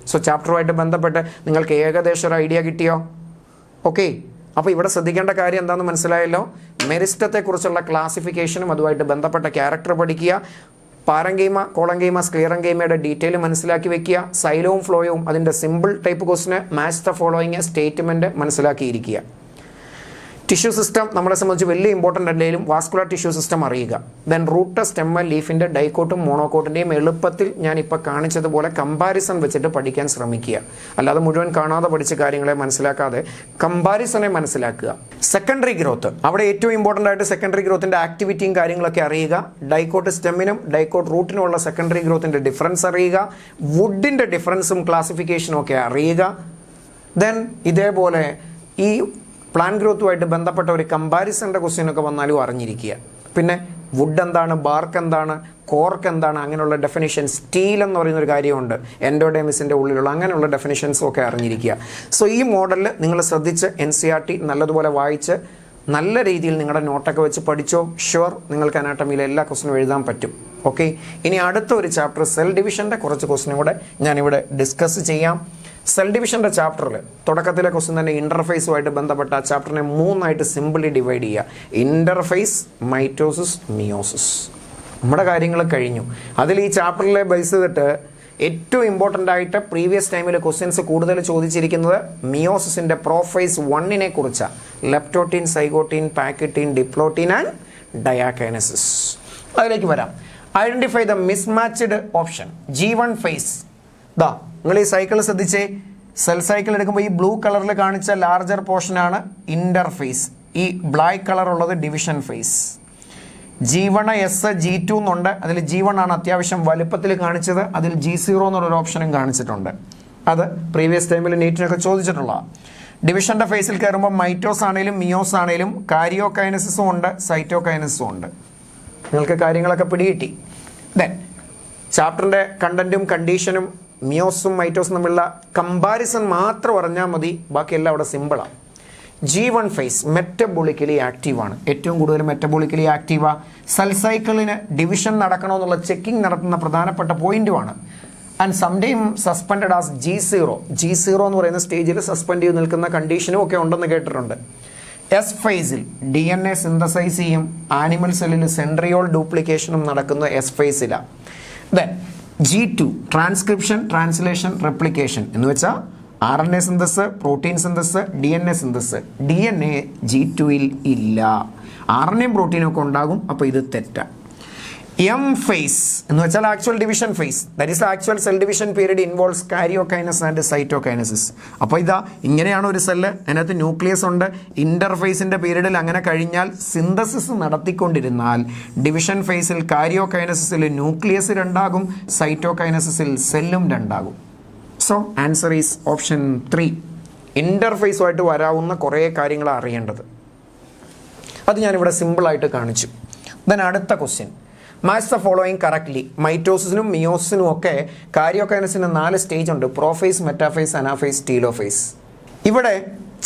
സോ ചാപ്റ്ററുമായിട്ട് ബന്ധപ്പെട്ട് നിങ്ങൾക്ക് ഏകദേശം ഒരു ഐഡിയ കിട്ടിയോ? ഓക്കെ, അപ്പോൾ ഇവിടെ ശ്രദ്ധിക്കേണ്ട കാര്യം എന്താണെന്ന് മനസ്സിലായല്ലോ. മെരിസ്റ്റത്തെക്കുറിച്ചുള്ള ക്ലാസിഫിക്കേഷനും അതുമായിട്ട് ബന്ധപ്പെട്ട ക്യാരക്ടർ പഠിക്കുക. പാരൻകൈമ, കോളൻകൈമ, സ്ക്ലിയറൻകൈമയുടെ ഡീറ്റെയിൽ മനസ്സിലാക്കി വെക്കുക. സൈലവും ഫ്ലോയും അതിൻ്റെ സിമ്പിൾ ടൈപ്പ് ക്വസ്റ്റിന് മാച്ച് ദ ഫോളോയിങ് സ്റ്റേറ്റ്മെൻറ്റ് മനസ്സിലാക്കിയിരിക്കുക. ടിഷ്യൂ സിസ്റ്റം നമ്മളെ സംബന്ധിച്ച് വലിയ ഇമ്പോർട്ടൻ്റ് അല്ലെങ്കിലും വാസ്കുലർ ടിഷ്യൂ സിസ്റ്റം അറിയുക. ദെൻ റൂട്ട്, സ്റ്റെമ്മ്, ലീഫിൻ്റെ ഡൈക്കോട്ടും മോണോക്കോട്ടിൻ്റെയും എളുപ്പത്തിൽ ഞാനിപ്പോൾ കാണിച്ചതുപോലെ കമ്പാരിസൺ വെച്ചിട്ട് പഠിക്കാൻ ശ്രമിക്കുക. അല്ലാതെ മുഴുവൻ കാണാതെ പഠിച്ച കാര്യങ്ങളെ മനസ്സിലാക്കാതെ കമ്പാരിസണെ മനസ്സിലാക്കുക. സെക്കൻഡറി ഗ്രോത്ത്, അവിടെ ഏറ്റവും ഇമ്പോർട്ടൻ്റ് ആയിട്ട് സെക്കൻഡറി ഗ്രോത്തിൻ്റെ ആക്ടിവിറ്റിയും കാര്യങ്ങളൊക്കെ അറിയുക. ഡൈക്കോട്ട് സ്റ്റെമ്മിനും ഡൈക്കോട്ട് റൂട്ടിനുമുള്ള സെക്കൻഡറി ഗ്രോത്തിൻ്റെ ഡിഫറൻസ് അറിയുക. വുഡിൻ്റെ ഡിഫറൻസും ക്ലാസിഫിക്കേഷനും ഒക്കെ അറിയുക. ദെൻ ഇതേപോലെ ഈ പ്ലാൻ ഗ്രോത്തുമായിട്ട് ബന്ധപ്പെട്ട ഒരു കമ്പാരിസണിൻ്റെ ക്വസ്റ്റ്യനൊക്കെ വന്നാലും അറിഞ്ഞിരിക്കുക. പിന്നെ വുഡ് എന്താണ്, ബാർക്ക് എന്താണ്, കോർക്ക് എന്താണ്, അങ്ങനെയുള്ള ഡെഫിനിഷൻ. സ്റ്റീൽ എന്ന് പറയുന്നൊരു കാര്യമുണ്ട് എൻഡോഡെമിസിൻ്റെ ഉള്ളിലുള്ള, അങ്ങനെയുള്ള ഡെഫിനിഷൻസും ഒക്കെ അറിഞ്ഞിരിക്കുക. സോ ഈ മോഡലിൽ നിങ്ങൾ ശ്രദ്ധിച്ച് NCERT നല്ലതുപോലെ വായിച്ച് നല്ല രീതിയിൽ നിങ്ങളുടെ നോട്ടൊക്കെ വെച്ച് പഠിച്ചോ. ഷുവർ നിങ്ങൾക്ക് അനാട്ടമിയിലെ എല്ലാ ക്വസ്റ്റ്യനും എഴുതാൻ പറ്റും. ഓക്കെ, ഇനി അടുത്ത ഒരു ചാപ്റ്റർ സെൽ ഡിവിഷൻ്റെ കുറച്ച് ക്വസ്റ്റ്യനും കൂടെ ഞാനിവിടെ ഡിസ്കസ് ചെയ്യാം. സെൽ ഡിവിഷൻ്റെ ചാപ്റ്ററിൽ തുടക്കത്തിലെ ക്വസ്റ്റ്യൻ തന്നെ ഇൻ്റർഫേസുമായിട്ട് ബന്ധപ്പെട്ട ആ ചാപ്റ്ററിനെ മൂന്നായിട്ട് സിമ്പിളി ഡിവൈഡ് ചെയ്യുക. Interface, mitosis, meiosis. നമ്മുടെ കാര്യങ്ങൾ കഴിഞ്ഞു. അതിൽ ഈ ചാപ്റ്ററിലെ ബേസ് ചെയ്തിട്ട് ഏറ്റവും ഇമ്പോർട്ടൻ്റ് ആയിട്ട് പ്രീവിയസ് ടൈമിൽ ക്വസ്റ്റ്യൻസ് കൂടുതൽ ചോദിച്ചിരിക്കുന്നത് മിയോസിസിൻ്റെ പ്രോഫേസ് 1 കുറിച്ചാണ്. Leptotene, zygotene, pachytene, diplotene and diakinesis. അതിലേക്ക് വരാം. Identify the mismatched option. G1 phase. ദാ നിങ്ങൾ ഈ സൈക്കിൾ ശ്രദ്ധിച്ചേ. സെൽ സൈക്കിൾ എടുക്കുമ്പോൾ ഈ ബ്ലൂ കളറിൽ കാണിച്ച ലാർജർ പോർഷനാണ് ഇൻ്റർഫേസ്. ഈ ബ്ലാക്ക് കളർ ഉള്ളത് division phase. G1 S, G2 എന്നുണ്ട്. അതിൽ G1 ആണ് അത്യാവശ്യം വലുപ്പത്തിൽ കാണിച്ചത്. അതിൽ G0 എന്നുള്ളൊരു ഓപ്ഷനും കാണിച്ചിട്ടുണ്ട്. അത് പ്രീവിയസ് ടൈമിൽ നീറ്റിനൊക്കെ ചോദിച്ചിട്ടുള്ളതാണ്. ഡിവിഷൻ്റെ ഫേസിൽ കയറുമ്പോൾ മൈറ്റോസ് ആണെങ്കിലും മിയോസ് ആണെങ്കിലും കാരിയോകൈനസിസും ഉണ്ട്, സൈറ്റോകൈനസിസും ഉണ്ട്. നിങ്ങൾക്ക് കാര്യങ്ങളൊക്കെ പിടികിട്ടി. ദെൻ ചാപ്റ്ററിൻ്റെ കണ്ടൻറ്റും കണ്ടീഷനും മിയോസും മൈറ്റോസും തമ്മിലുള്ള കമ്പാരിസൺ മാത്രം അറിഞ്ഞാൽ മതി. ബാക്കിയെല്ലാം അവിടെ സിമ്പിളാണ്. G1 ഫേസ് മെറ്റബോളിക്കലി ആക്റ്റീവാണ്. ഏറ്റവും കൂടുതൽ മെറ്റബോളിക്കലി ആക്റ്റീവാണ്. സെൽ സൈക്കിളിന് ഡിവിഷൻ നടക്കണമെന്നുള്ള ചെക്കിംഗ് നടത്തുന്ന പ്രധാനപ്പെട്ട പോയിന്റുമാണ്. And sometime suspended as G0 എന്ന് പറയുന്ന സ്റ്റേജിൽ സസ്പെൻഡ് ചെയ്ത് നിൽക്കുന്ന കണ്ടീഷനും ഒക്കെ ഉണ്ടെന്ന് കേട്ടിട്ടുണ്ട്. എസ് ഫേസിൽ DNA സിന്തസൈസ് ചെയ്യും, ആനിമൽ സെല്ലിൽ സെൻട്രിയോൾ ഡ്യൂപ്ലിക്കേഷനും നടക്കുന്ന എസ് ഫേസിലാണ്. Then G2 transcription, translation, replication എന്ന് വെച്ചാൽ RNA synthesis, protein synthesis, DNA synthesis. DNA G2ൽ ഇല്ല. RNA പ്രോട്ടീനൊക്കെ ഉണ്ടാകും, അപ്പോൾ ഇത് തെറ്റാണ്. M phase എന്ന് വെച്ചാൽ actual division phase, that is actual cell division period involves karyokinesis and cytokinesis. അപ്പോൾ ഇതാ ഇങ്ങനെയാണ് ഒരു സെല്ല്, അതിനകത്ത് ന്യൂക്ലിയസ് ഉണ്ട്. ഇന്റർഫേസിന്റെ പീരീഡിൽ അങ്ങനെ കഴിഞ്ഞാൽ സിന്തസിസ് നടത്തിക്കൊണ്ടിരുന്നാൽ ഡിവിഷൻ ഫേസിൽ കാരിയോകൈനസിസിൽ ന്യൂക്ലിയസ് രണ്ടാകും, സൈറ്റോകൈനസിസിൽ സെല്ലും രണ്ടാകും. So answer is option 3. ഇന്റർഫേസുമായിട്ട് വരാവുന്ന കുറേ കാര്യങ്ങൾ അറിയേണ്ടത്, അത് ഞാനിവിടെ സിമ്പിളായിട്ട് കാണിച്ചു. ദെൻ അടുത്ത question, match the following correctly. മൈറ്റോസിസിനും മിയോസിസിനും ഒക്കെ കാരിയോകൈനസിന് 4 സ്റ്റേജ് ഉണ്ട്: പ്രോഫേസ്, മെറ്റാഫേസ്, അനാഫേസ്, ടീലോഫേസ്. ഇവിടെ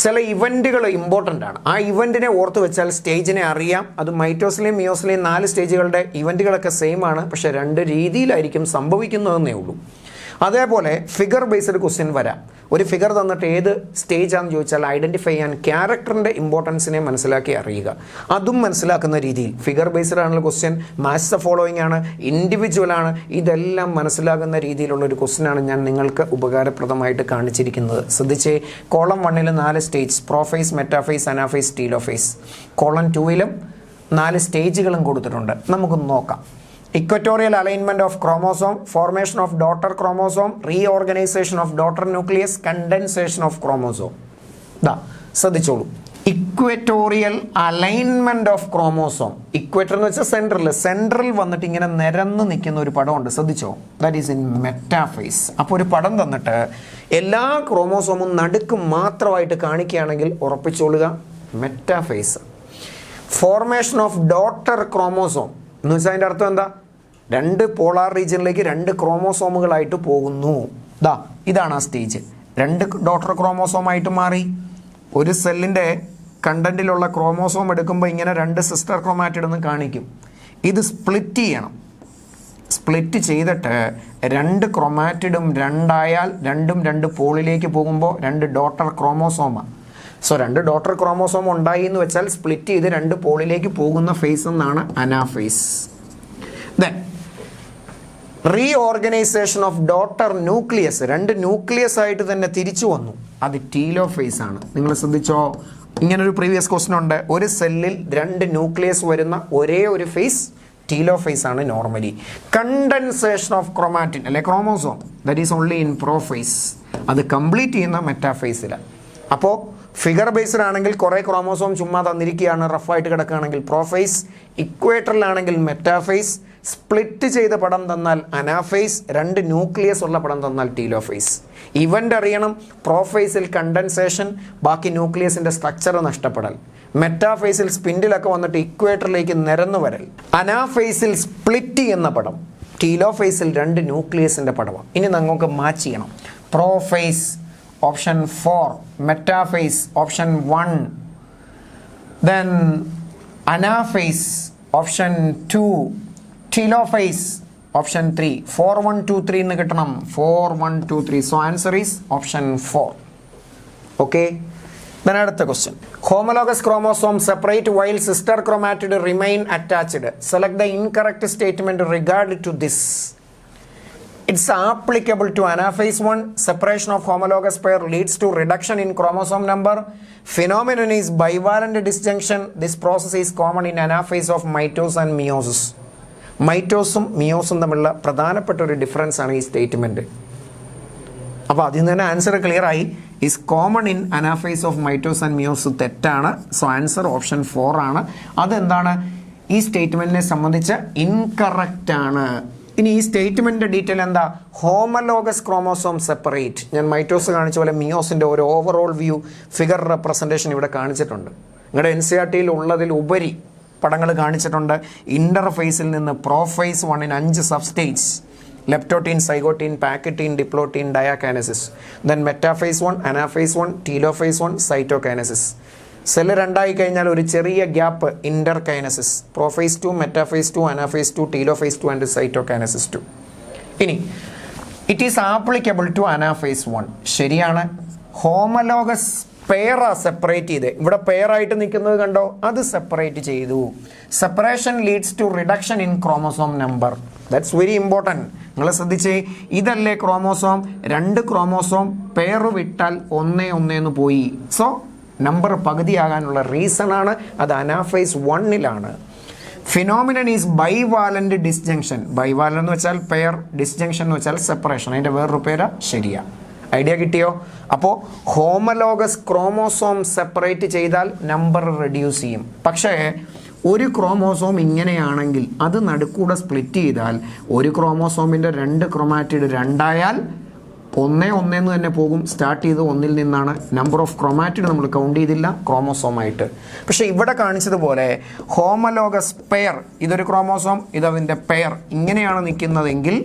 ചില ഇവൻറ്റുകൾ ഇമ്പോർട്ടൻ്റ് ആണ്. ആ ഇവൻറ്റിനെ ഓർത്ത് വെച്ചാൽ സ്റ്റേജിനെ അറിയാം. അത് മൈറ്റോസിലെയും മിയോസിലെയും 4 സ്റ്റേജുകളുടെ ഇവൻറ്റുകളൊക്കെ സെയിം ആണ്, പക്ഷേ 2 രീതിയിലായിരിക്കും സംഭവിക്കുന്നതെന്നേ ഉള്ളൂ. അതേപോലെ ഫിഗർ ബേസ്ഡ് ക്വസ്റ്റ്യൻ വരാം. ഒരു ഫിഗർ തന്നിട്ട് ഏത് സ്റ്റേജ് ആണെന്ന് ചോദിച്ചാൽ ഐഡൻറ്റിഫൈ ചെയ്യാൻ ക്യാരക്ടറിൻ്റെ ഇമ്പോർട്ടൻസിനെ മനസ്സിലാക്കി അറിയുക. അതും മനസ്സിലാക്കുന്ന രീതിയിൽ ഫിഗർ ബേസ്ഡ് ആണുള്ള ക്വസ്റ്റ്യൻ, മാച്ച് ദ ഫോളോയിങ് ആണ്, ഇൻഡിവിജ്വൽ ആണ്. ഇതെല്ലാം മനസ്സിലാകുന്ന രീതിയിലുള്ള ഒരു ക്വസ്റ്റ്യനാണ് ഞാൻ നിങ്ങൾക്ക് ഉപകാരപ്രദമായിട്ട് കാണിച്ചിരിക്കുന്നത്. ശ്രദ്ധിച്ചേ, കോളം 1ൽ 4 stage: prophase, metaphase, anaphase, telophase. Column 2ലും 4 സ്റ്റേജുകളും കൊടുത്തിട്ടുണ്ട്. നമുക്കൊന്ന് നോക്കാം. Equatorial alignment of chromosome, formation of daughter chromosome, reorganisation of daughter nucleus, condensation of chromosome. ശ്രദ്ധിച്ചോളൂ, equatorial alignment of chromosome. Equator എന്ന് വെച്ചാൽ സെൻട്രൽ വന്നിട്ട് ഇങ്ങനെ നിരന്ന് നിൽക്കുന്ന ഒരു പടമുണ്ട്, ശ്രദ്ധിച്ചോ, ദാറ്റ് ഈസ് ഇൻ മെറ്റാഫേസ്. അപ്പോൾ ഒരു പടം തന്നിട്ട് എല്ലാ ക്രോമോസോമും നടുക്ക് മാത്രമായിട്ട് കാണിക്കുകയാണെങ്കിൽ ഉറപ്പിച്ചോളുക, metaphase. Formation of daughter chromosome എന്ന് വെച്ചാൽ അതിൻ്റെ അർത്ഥം എന്താ? 2 പോളാർ റീജിയനിലേക്ക് 2 ക്രോമോസോമുകളായിട്ട് പോകുന്നു. ഇതാണ് ആ സ്റ്റേജ്. 2 ഡോട്ടർ ക്രോമോസോമായിട്ട് മാറി. ഒരു സെല്ലിൻ്റെ കണ്ടന്റിലുള്ള ക്രോമോസോം എടുക്കുമ്പോൾ ഇങ്ങനെ 2 സിസ്റ്റർ ക്രോമാറ്റിഡ് എന്ന് കാണിക്കും. ഇത് സ്പ്ലിറ്റ് ചെയ്യണം. സ്പ്ലിറ്റ് ചെയ്തിട്ട് 2 ക്രോമാറ്റിഡും 2 ആയാൽ 2ഉം 2 പോളിലേക്ക് പോകുമ്പോൾ 2 ഡോട്ടർ ക്രോമോസോമാണ്. സോ 2 ഡോട്ടർ ക്രോമോസോം ഉണ്ടായി എന്ന് വെച്ചാൽ സ്പ്ലിറ്റ് ചെയ്ത് 2 പോളിലേക്ക് പോകുന്ന ഫേസ് എന്നാണ് anaphase. Then reorganisation of daughter nucleus, 2 nucleus ആയിട്ട് തന്നെ തിരിച്ചു വന്നു, അത് ടീലോഫേസ് ആണ്. നിങ്ങൾ ശ്രദ്ധിച്ചോ, ഇങ്ങനൊരു പ്രീവിയസ് ക്വസ്റ്റ്യൻ ഉണ്ട്. ഒരു സെല്ലിൽ 2 ന്യൂക്ലിയസ് വരുന്ന ഒരേ ഒരു ഫേസ് ടീലോഫേസ് ആണ് നോർമലി. കണ്ടൻസേഷൻ ഓഫ് ക്രോമാറ്റിൻ അല്ലെ chromosome, that is only in prophase. അത് കംപ്ലീറ്റ് ചെയ്യുന്ന മെറ്റാഫേസിലാണ്. അപ്പോൾ ഫിഗർ ബേസ്ഡ് ആണെങ്കിൽ കുറേ ക്രോമോസോം ചുമ്മാ തന്നിരിക്കുകയാണ്, റഫായിട്ട് കിടക്കുകയാണെങ്കിൽ പ്രോഫേസ്. ഇക്വേറ്ററിലാണെങ്കിൽ മെറ്റാഫേസ്. സ്പ്ലിറ്റ് ചെയ്ത പടം തന്നാൽ അനാഫേസ്. 2 ന്യൂക്ലിയസ് ഉള്ള പടം തന്നാൽ ടീലോഫേസ്. ഇവൻ്റ് അറിയണം. പ്രോഫേസിൽ കണ്ടൻസേഷൻ, ബാക്കി ന്യൂക്ലിയസിൻ്റെ സ്ട്രക്ചർ നഷ്ടപ്പെടൽ. മെറ്റാഫേസിൽ സ്പിൻഡിലൊക്കെ വന്നിട്ട് ഇക്വേറ്ററിലേക്ക് നിരന്നു വരൽ. അനാഫേസിൽ സ്പ്ലിറ്റ് ചെയ്യുന്ന പടം. ടീലോഫേസിൽ 2 ന്യൂക്ലിയസിൻ്റെ പടമാണ്. ഇനി നമുക്ക് മാച്ച് ചെയ്യണം. Prophase option 4, metaphase option 1, then anaphase option 2, telophase option 3. 4 1 2 3 എന്ന് കിട്ടണം. 4 1 2 3. So answer is option 4. Okay, then അടുത്ത question. Homologous chromosome separate while sister chromatid remain attached. Select the incorrect statement regard to this. It's applicable to anaphase 1. Separation of homologous pair leads to reduction in chromosome number. Phenomenon is bivalent disjunction. This process is common in anaphase of mitosis and meiosis. മൈറ്റോസും മിയോസും തമ്മിലുള്ള പ്രധാനപ്പെട്ട ഒരു difference ആണ് ഈ statement. അപ്പോൾ അതിൽ നിന്ന് തന്നെ answer clear ആയി. Is common in anaphase of mitosis and meiosis തെറ്റാണ്. സോ ആൻസർ ഓപ്ഷൻ 4 ആണ്. അതെന്താണ്? ഈ സ്റ്റേറ്റ്മെൻറ്റിനെ സംബന്ധിച്ച് ഇൻകറക്റ്റ് ആണ്. ഇനി ഈ സ്റ്റേറ്റ്മെൻറ്റിൻ്റെ ഡീറ്റെയിൽ എന്താ? Homologous chromosome separate. ഞാൻ മൈറ്റോസ് കാണിച്ച പോലെ മിയോസിൻ്റെ ഒരു ഓവറോൾ വ്യൂ ഫിഗർ റെപ്രസെൻറ്റേഷൻ ഇവിടെ കാണിച്ചിട്ടുണ്ട്. നിങ്ങളുടെ NCERTയിൽ ഉള്ളതിൽ ഉപരി പടങ്ങൾ കാണിച്ചിട്ടുണ്ട്. ഇൻ്റർഫേസിൽ നിന്ന് പ്രോഫേസ് 1-ന് 5 substage: leptotene, zygotene, pachytene, diplotene, diakinesis. Then metaphase 1, anaphase 1, telophase 1, cytokinesis. Cell 2 ആയി കഴിഞ്ഞാൽ ഒരു ചെറിയ gap, interkinesis. Prophase 2, metaphase 2, anaphase 2, telophase 2 and cytokinesis 2. ഇനി it is applicable to anaphase 1. ശരിയാണ്. ഹോമലോഗസ് പെയറാ സെപ്പറേറ്റ് ചെയ്ത്, ഇവിടെ പെയറായിട്ട് നിൽക്കുന്നത് കണ്ടോ, അത് സെപ്പറേറ്റ് ചെയ്തു. Separation leads to reduction in chromosome number. That's very important. നിങ്ങൾ ശ്രദ്ധിച്ചേ, ഇതല്ലേ ക്രോമോസോം, 2 ക്രോമോസോം പെയർ വിട്ടാൽ 1 1 പോയി. സോ നമ്പർ പകുതിയാകാനുള്ള റീസണാണ് അത്. അനാഫേസ് 1-ലാണ്. Phenomenon is bivalent disjunction. Bivalent എന്ന് വെച്ചാൽ പെയർ, ഡിസ്ജങ്ഷൻ എന്ന് വെച്ചാൽ സെപ്പറേഷൻ. അതിൻ്റെ വേറൊരു പേരാ. ശരിയാ, ഐഡിയ കിട്ടിയോ? അപ്പോൾ ഹോമലോഗസ് ക്രോമോസോം സെപ്പറേറ്റ് ചെയ്താൽ നമ്പർ റെഡ്യൂസ് ചെയ്യും. പക്ഷേ ഒരു ക്രോമോസോം ഇങ്ങനെയാണെങ്കിൽ അത് നടുക്കൂടെ സ്പ്ലിറ്റ് ചെയ്താൽ ഒരു ക്രോമോസോമിൻ്റെ 2 ക്രോമാറ്റിഡ് 2 ആയാൽ 1 1 എന്ന് തന്നെ പോകും. സ്റ്റാർട്ട് ചെയ്ത് 1-ൽ നിന്നാണ്. നമ്പർ ഓഫ് ക്രോമാറ്റിഡ് നമ്മൾ കൗണ്ട് ചെയ്തില്ല ക്രോമോസോമായിട്ട്. പക്ഷേ ഇവിടെ കാണിച്ചതുപോലെ ഹോമലോഗസ് പെയർ, ഇതൊരു ക്രോമോസോം, ഇതതിൻ്റെ പെയർ, ഇങ്ങനെയാണ് നിൽക്കുന്നതെങ്കിൽ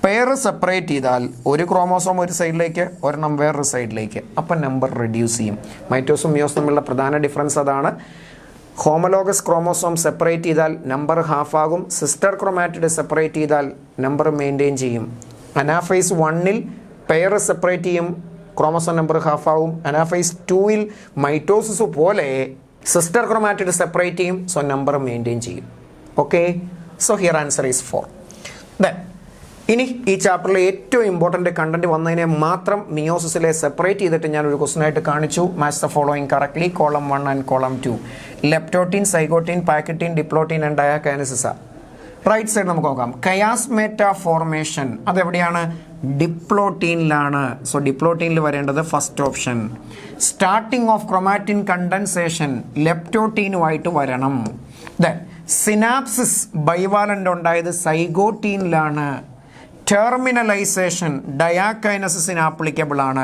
പെയർ സെപ്പറേറ്റ് ചെയ്താൽ ഒരു ക്രോമോസോം ഒരു സൈഡിലേക്ക്, ഒരെണ്ണം വേറൊരു സൈഡിലേക്ക്. അപ്പം നമ്പർ റെഡ്യൂസ് ചെയ്യും. മൈറ്റോസും മിയോസും തമ്മിലുള്ള പ്രധാന ഡിഫറൻസ് അതാണ്. ഹോമലോഗസ് ക്രോമോസോം സെപ്പറേറ്റ് ചെയ്താൽ നമ്പർ ഹാഫ് ആകും. സിസ്റ്റർ ക്രോമാറ്റിഡ് സെപ്പറേറ്റ് ചെയ്താൽ നമ്പർ മെയിൻറ്റെയിൻ ചെയ്യും. അനാഫേസ് 1-ൽ പെയർ സെപ്പറേറ്റ് ചെയ്യും, ക്രോമോസോം നമ്പർ ഹാഫ് ആവും. അനാഫേസ് 2-ൽ മൈറ്റോസിസ് പോലെ സിസ്റ്റർ ക്രോമാറ്റിഡ് സെപ്പറേറ്റ് ചെയ്യും, സോ നമ്പർ മെയിൻറ്റെയിൻ ചെയ്യും. Okay, so here answer is 4. Then ഇനി ഈ ചാപ്റ്ററിലെ ഏറ്റവും ഇമ്പോർട്ടൻറ്റ് കണ്ടന്റ് വന്നതിനെ മാത്രം മിയോസിസിലെ സെപ്പറേറ്റ് ചെയ്തിട്ട് ഞാനൊരു ക്വസ്റ്റനായിട്ട് കാണിച്ചു. Match the following correctly. Column 1 and column 2. Leptotene, zygotene, pachytene, diplotene and diakinesis. Right side നമുക്ക് നോക്കാം. കയാസ്മേറ്റ ഫോർമേഷൻ അതെവിടെയാണ്? ഡിപ്ലോട്ടീനിലാണ്. സോ ഡിപ്ലോട്ടീനിൽ വരേണ്ടത് first option. Starting of chromatin condensation ലെപ്റ്റോട്ടീനുമായിട്ട് വരണം. ദെൻ സിനാപ്സിസ് ബൈവാലന്റ് ഉണ്ടായത് സൈഗോട്ടീനിലാണ്. ടെർമിനലൈസേഷൻ ഡയാകൈനസിന് ആപ്ലിക്കബിൾ ആണ്.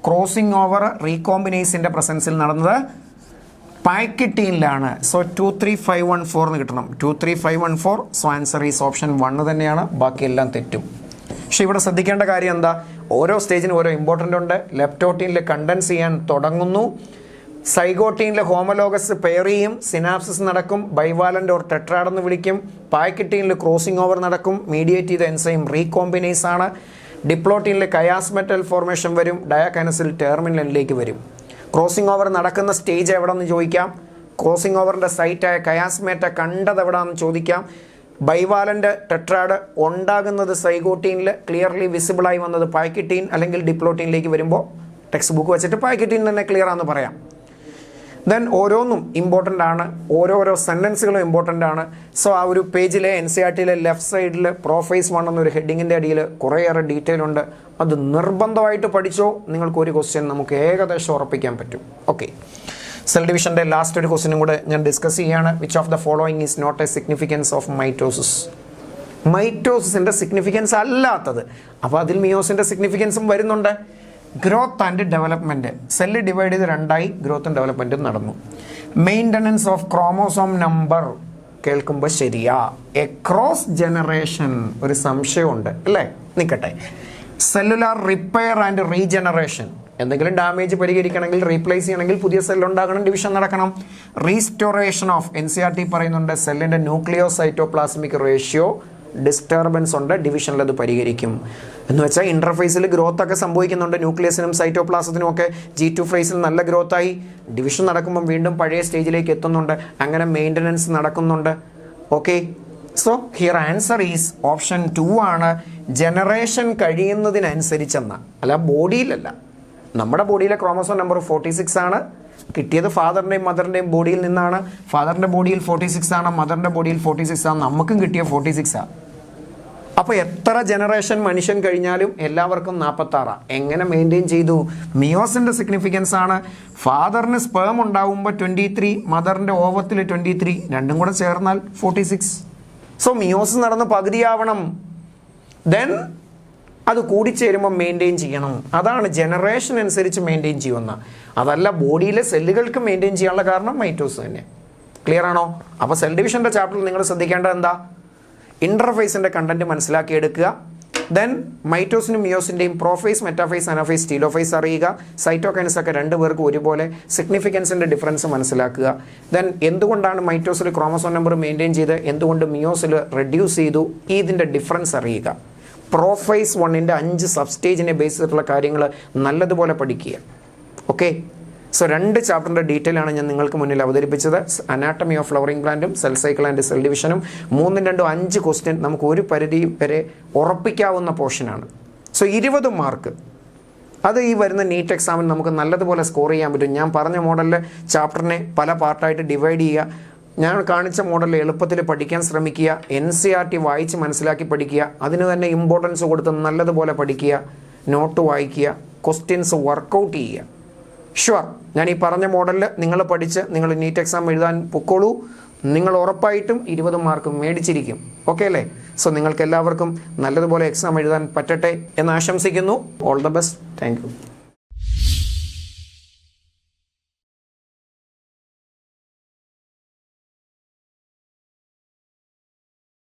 ക്രോസിംഗ് ഓവർ റീകോമ്പിനേസിന്റെ പ്രസൻസിൽ നടന്നത് പാക്കറ്റീനിലാണ്. സോ 2 3 5 1 4 എന്ന് കിട്ടണം. 2 3 5 1 4. സോ ആൻസർ ഈസ് ഓപ്ഷൻ 1 തന്നെയാണ്. ബാക്കിയെല്ലാം തെറ്റും. പക്ഷെ ഇവിടെ ശ്രദ്ധിക്കേണ്ട കാര്യം എന്താ? ഓരോ സ്റ്റേജിനും ഓരോ ഇമ്പോർട്ടൻ്റ് ഉണ്ട്. ലെപ്റ്റോട്ടീനിൽ കണ്ടൻസ് ചെയ്യാൻ തുടങ്ങുന്നു. സൈഗോട്ടീനിലെ ഹോമലോഗസ് പെയർ ചെയ്യും, സിനാപ്സിസ് നടക്കും, ബൈവാലന്റ് ഓർ ടെട്രാഡ് എന്ന് വിളിക്കും. പാക്കറ്റീനിൽ ക്രോസിംഗ് ഓവർ നടക്കും, മീഡിയേറ്റ് ചെയ്ത എൻസൈം റീകോമ്പിനേസ് ആണ്. ഡിപ്ലോട്ടീനിൽ കയാസ്മെറ്റൽ ഫോർമേഷൻ വരും, ഡയാകൈനസിൽ ടെർമിനലിലേക്ക് വരും. ക്രോസിംഗ് ഓവർ നടക്കുന്ന സ്റ്റേജ് എവിടെയെന്ന് ചോദിക്കാം. ക്രോസിംഗ് ഓവറിൻ്റെ സൈറ്റായ കയാസ്മേറ്റ കണ്ടത് എവിടെയാണെന്ന് ചോദിക്കാം. ബൈവാലന്റ് ടെട്രാഡ് ഉണ്ടാകുന്നത് സൈഗോട്ടീനിൽ, ക്ലിയർലി വിസിബിളായി വന്നത് പാക്കറ്റീൻ അല്ലെങ്കിൽ ഡിപ്ലോട്ടീനിലേക്ക് വരുമ്പോൾ ടെക്സ്റ്റ് ബുക്ക് വെച്ചിട്ട് പാക്കറ്റീൻ തന്നെ ക്ലിയർ ആണെന്ന് പറയാം. ദെൻ ഓരോന്നും ഇമ്പോർട്ടൻ്റ് ആണ്, ഓരോരോ സെൻറ്റൻസുകളും ഇമ്പോർട്ടൻ്റ് ആണ്. സോ ആ ഒരു പേജിലെ NCERT-യിലെ ലെഫ്റ്റ് സൈഡിൽ പ്രോഫേസ് 1 എന്നൊരു ഹെഡിങ്ങിൻ്റെ അടിയിൽ കുറേയേറെ ഡീറ്റെയിൽ ഉണ്ട്. അത് നിർബന്ധമായിട്ട് പഠിച്ചോ. നിങ്ങൾക്ക് ഒരു ക്വസ്റ്റ്യൻ നമുക്ക് ഏകദേശം ഉറപ്പിക്കാൻ പറ്റും. ഓക്കെ, സെൽ ഡിവിഷൻ്റെ ലാസ്റ്റ് ഒരു ക്വസ്റ്റ്യനും കൂടെ ഞാൻ ഡിസ്കസ് ചെയ്യുകയാണ്. Which of the following is not a significance of mitosis? മൈറ്റോസിൻ്റെ സിഗ്നിഫിക്കൻസ് അല്ലാത്തത്. അപ്പോൾ അതിൽ മിയോസിൻ്റെ സിഗ്നിഫിക്കൻസും വരുന്നുണ്ട്. Growth and development. Cell divide ചെയ്ത് 2ആയി ഗ്രോത്തും ഡെവലപ്മെൻറ്റും നടന്നു. മെയിൻ്റനൻസ് ഓഫ് ക്രോമോസോം നമ്പർ കേൾക്കുമ്പോൾ ശരിയാ. എക്രോസ് ജനറേഷൻ ഒരു സംശയമുണ്ട് അല്ലേ? നിൽക്കട്ടെ. Cellular repair and regeneration. എന്തെങ്കിലും ഡാമേജ് പരിഹരിക്കണമെങ്കിൽ, റീപ്ലേസ് ചെയ്യണമെങ്കിൽ പുതിയ സെല്ലുണ്ടാകണം, ഡിവിഷൻ നടക്കണം. റീസ്റ്റോറേഷൻ ഓഫ് NCERT പറയുന്നുണ്ട് സെല്ലിൻ്റെ ന്യൂക്ലിയോസൈറ്റോപ്ലാസ്മിക് റേഷ്യോ ഡിസ്റ്റർബൻസ് ഉണ്ട്, ഡിവിഷനിൽ അത് പരിഹരിക്കും. എന്ന് വെച്ചാൽ ഇൻ്റർഫേസിൽ ഗ്രോത്ത് ഒക്കെ സംഭവിക്കുന്നുണ്ട്. ന്യൂക്ലിയസിനും സൈറ്റോപ്ലാസത്തിനും ഒക്കെ G2 ഫേസിൽ നല്ല ഗ്രോത്തായി. ഡിവിഷൻ നടക്കുമ്പം വീണ്ടും പഴയ സ്റ്റേജിലേക്ക് എത്തുന്നുണ്ട്. അങ്ങനെ മെയിൻ്റനൻസ് നടക്കുന്നുണ്ട്. Okay, so here answer is option 2 ആണ്. ജനറേഷൻ കഴിയുന്നതിനനുസരിച്ചെന്ന, അല്ല ബോഡിയിലല്ല. നമ്മുടെ ബോഡിയിലെ ക്രോമോസോം നമ്പർ 46 ആണ്. കിട്ടിയത് ഫാദറിൻ്റെയും മദറിൻ്റെയും ബോഡിയിൽ നിന്നാണ്. ഫാദറിൻ്റെ ബോഡിയിൽ 46 ആണ്, മദറിൻ്റെ ബോഡിയിൽ 46 ആണ്. നമുക്കും കിട്ടിയ 46 ആണ്. അപ്പോൾ എത്ര ജനറേഷൻ മനുഷ്യൻ കഴിഞ്ഞാലും എല്ലാവർക്കും 46. എങ്ങനെ മെയിൻറ്റെയിൻ ചെയ്തു? മിയോസിൻ്റെ സിഗ്നിഫിക്കൻസ് ആണ്. ഫാദറിന് സ്പേം ഉണ്ടാവുമ്പോൾ 23, മദറിൻ്റെ ഓവത്തിൽ 23, രണ്ടും കൂടെ ചേർന്നാൽ 46. സോ മിയോസിസ് നടന്ന് പകുതിയാവണം. ദെൻ അത് കൂടിച്ചേരുമ്പോൾ മെയിൻറ്റെയിൻ ചെയ്യണം. അതാണ് ജനറേഷൻ അനുസരിച്ച് മെയിൻറ്റെയിൻ ചെയ്യുന്ന. അതല്ല ബോഡിയിലെ സെല്ലുകൾക്ക് മെയിൻറ്റെയിൻ ചെയ്യാനുള്ള കാരണം മൈറ്റോസ് തന്നെ. ക്ലിയർ ആണോ? അപ്പോൾ സെൽ ഡിവിഷൻ്റെ ചാപ്റ്ററിൽ നിങ്ങൾ ശ്രദ്ധിക്കേണ്ടത് എന്താ? ഇൻ്റർഫേസിൻ്റെ കണ്ടന്റ് മനസ്സിലാക്കിയെടുക്കുക. ദെൻ മൈറ്റോസിനും മിയോസിൻ്റെയും പ്രോഫേസ്, മെറ്റാഫേസ്, അനാഫേസ്, ടീലോഫേസ് അറിയുക. സൈറ്റോകൈനസ് ഒക്കെ 2 പേർക്കും ഒരുപോലെ. സിഗ്നിഫിക്കൻസിൻ്റെ ഡിഫറൻസ് മനസ്സിലാക്കുക. ദെൻ എന്തുകൊണ്ടാണ് മൈറ്റോസിൽ ക്രോമോസോം നമ്പർ മെയിൻറ്റെയിൻ ചെയ്ത്, എന്തുകൊണ്ട് മിയോസിൽ റെഡ്യൂസ് ചെയ്തു, ഇതിൻ്റെ ഡിഫറൻസ് അറിയുക. പ്രോഫേസ് 1-ൻ്റെ 5 സബ് സ്റ്റേജിനെ ബേസ് ചെയ്തിട്ടുള്ള കാര്യങ്ങൾ നല്ലതുപോലെ പഠിക്കുക. ഓക്കെ, സോ 2 ചാപ്റ്ററിൻ്റെ ഡീറ്റെയിൽ ആണ് ഞാൻ നിങ്ങൾക്ക് മുന്നിൽ അവതരിപ്പിച്ചത്. അനാട്ടമി ഓഫ് ഫ്ലവറിംഗ് പ്ലാന്റും സെൽ സൈക്കിൾ ആൻഡ് സെൽ ഡിവിഷനും 3 2 5 ക്വസ്റ്റ്യൻ നമുക്ക് ഒരു പരിധി വരെ ഉറപ്പിക്കാവുന്ന പോർഷനാണ്. സോ 20 മാർക്ക് അത് ഈ വരുന്ന നീറ്റ് എക്സാമിന് നമുക്ക് നല്ലതുപോലെ സ്കോർ ചെയ്യാൻ പറ്റും. ഞാൻ പറഞ്ഞ മോഡലിൽ ചാപ്റ്ററിനെ പല പാർട്ടായിട്ട് ഡിവൈഡ് ചെയ്യുക, ഞാൻ കാണിച്ച മോഡലിൽ എളുപ്പത്തിൽ പഠിക്കാൻ ശ്രമിക്കുക, NCERT വായിച്ച് മനസ്സിലാക്കി പഠിക്കുക, അതിന് തന്നെ ഇമ്പോർട്ടൻസ് കൊടുത്ത് നല്ലതുപോലെ പഠിക്കുക, നോട്ട് വായിക്കുക, ക്വസ്റ്റ്യൻസ് വർക്കൗട്ട് ചെയ്യുക. ഷുവർ, ഞാൻ ഈ പറഞ്ഞ മോഡലിൽ നിങ്ങൾ പഠിച്ച് നിങ്ങൾ നീറ്റ് എക്സാം എഴുതാൻ പൊക്കോളൂ. നിങ്ങൾ ഉറപ്പായിട്ടും 20 മാർക്ക് മേടിച്ചിരിക്കും. ഓക്കെ അല്ലേ? സോ നിങ്ങൾക്ക് എല്ലാവർക്കും നല്ലതുപോലെ എക്സാം എഴുതാൻ പറ്റട്ടെ എന്ന് ആശംസിക്കുന്നു. All the best. Thank you.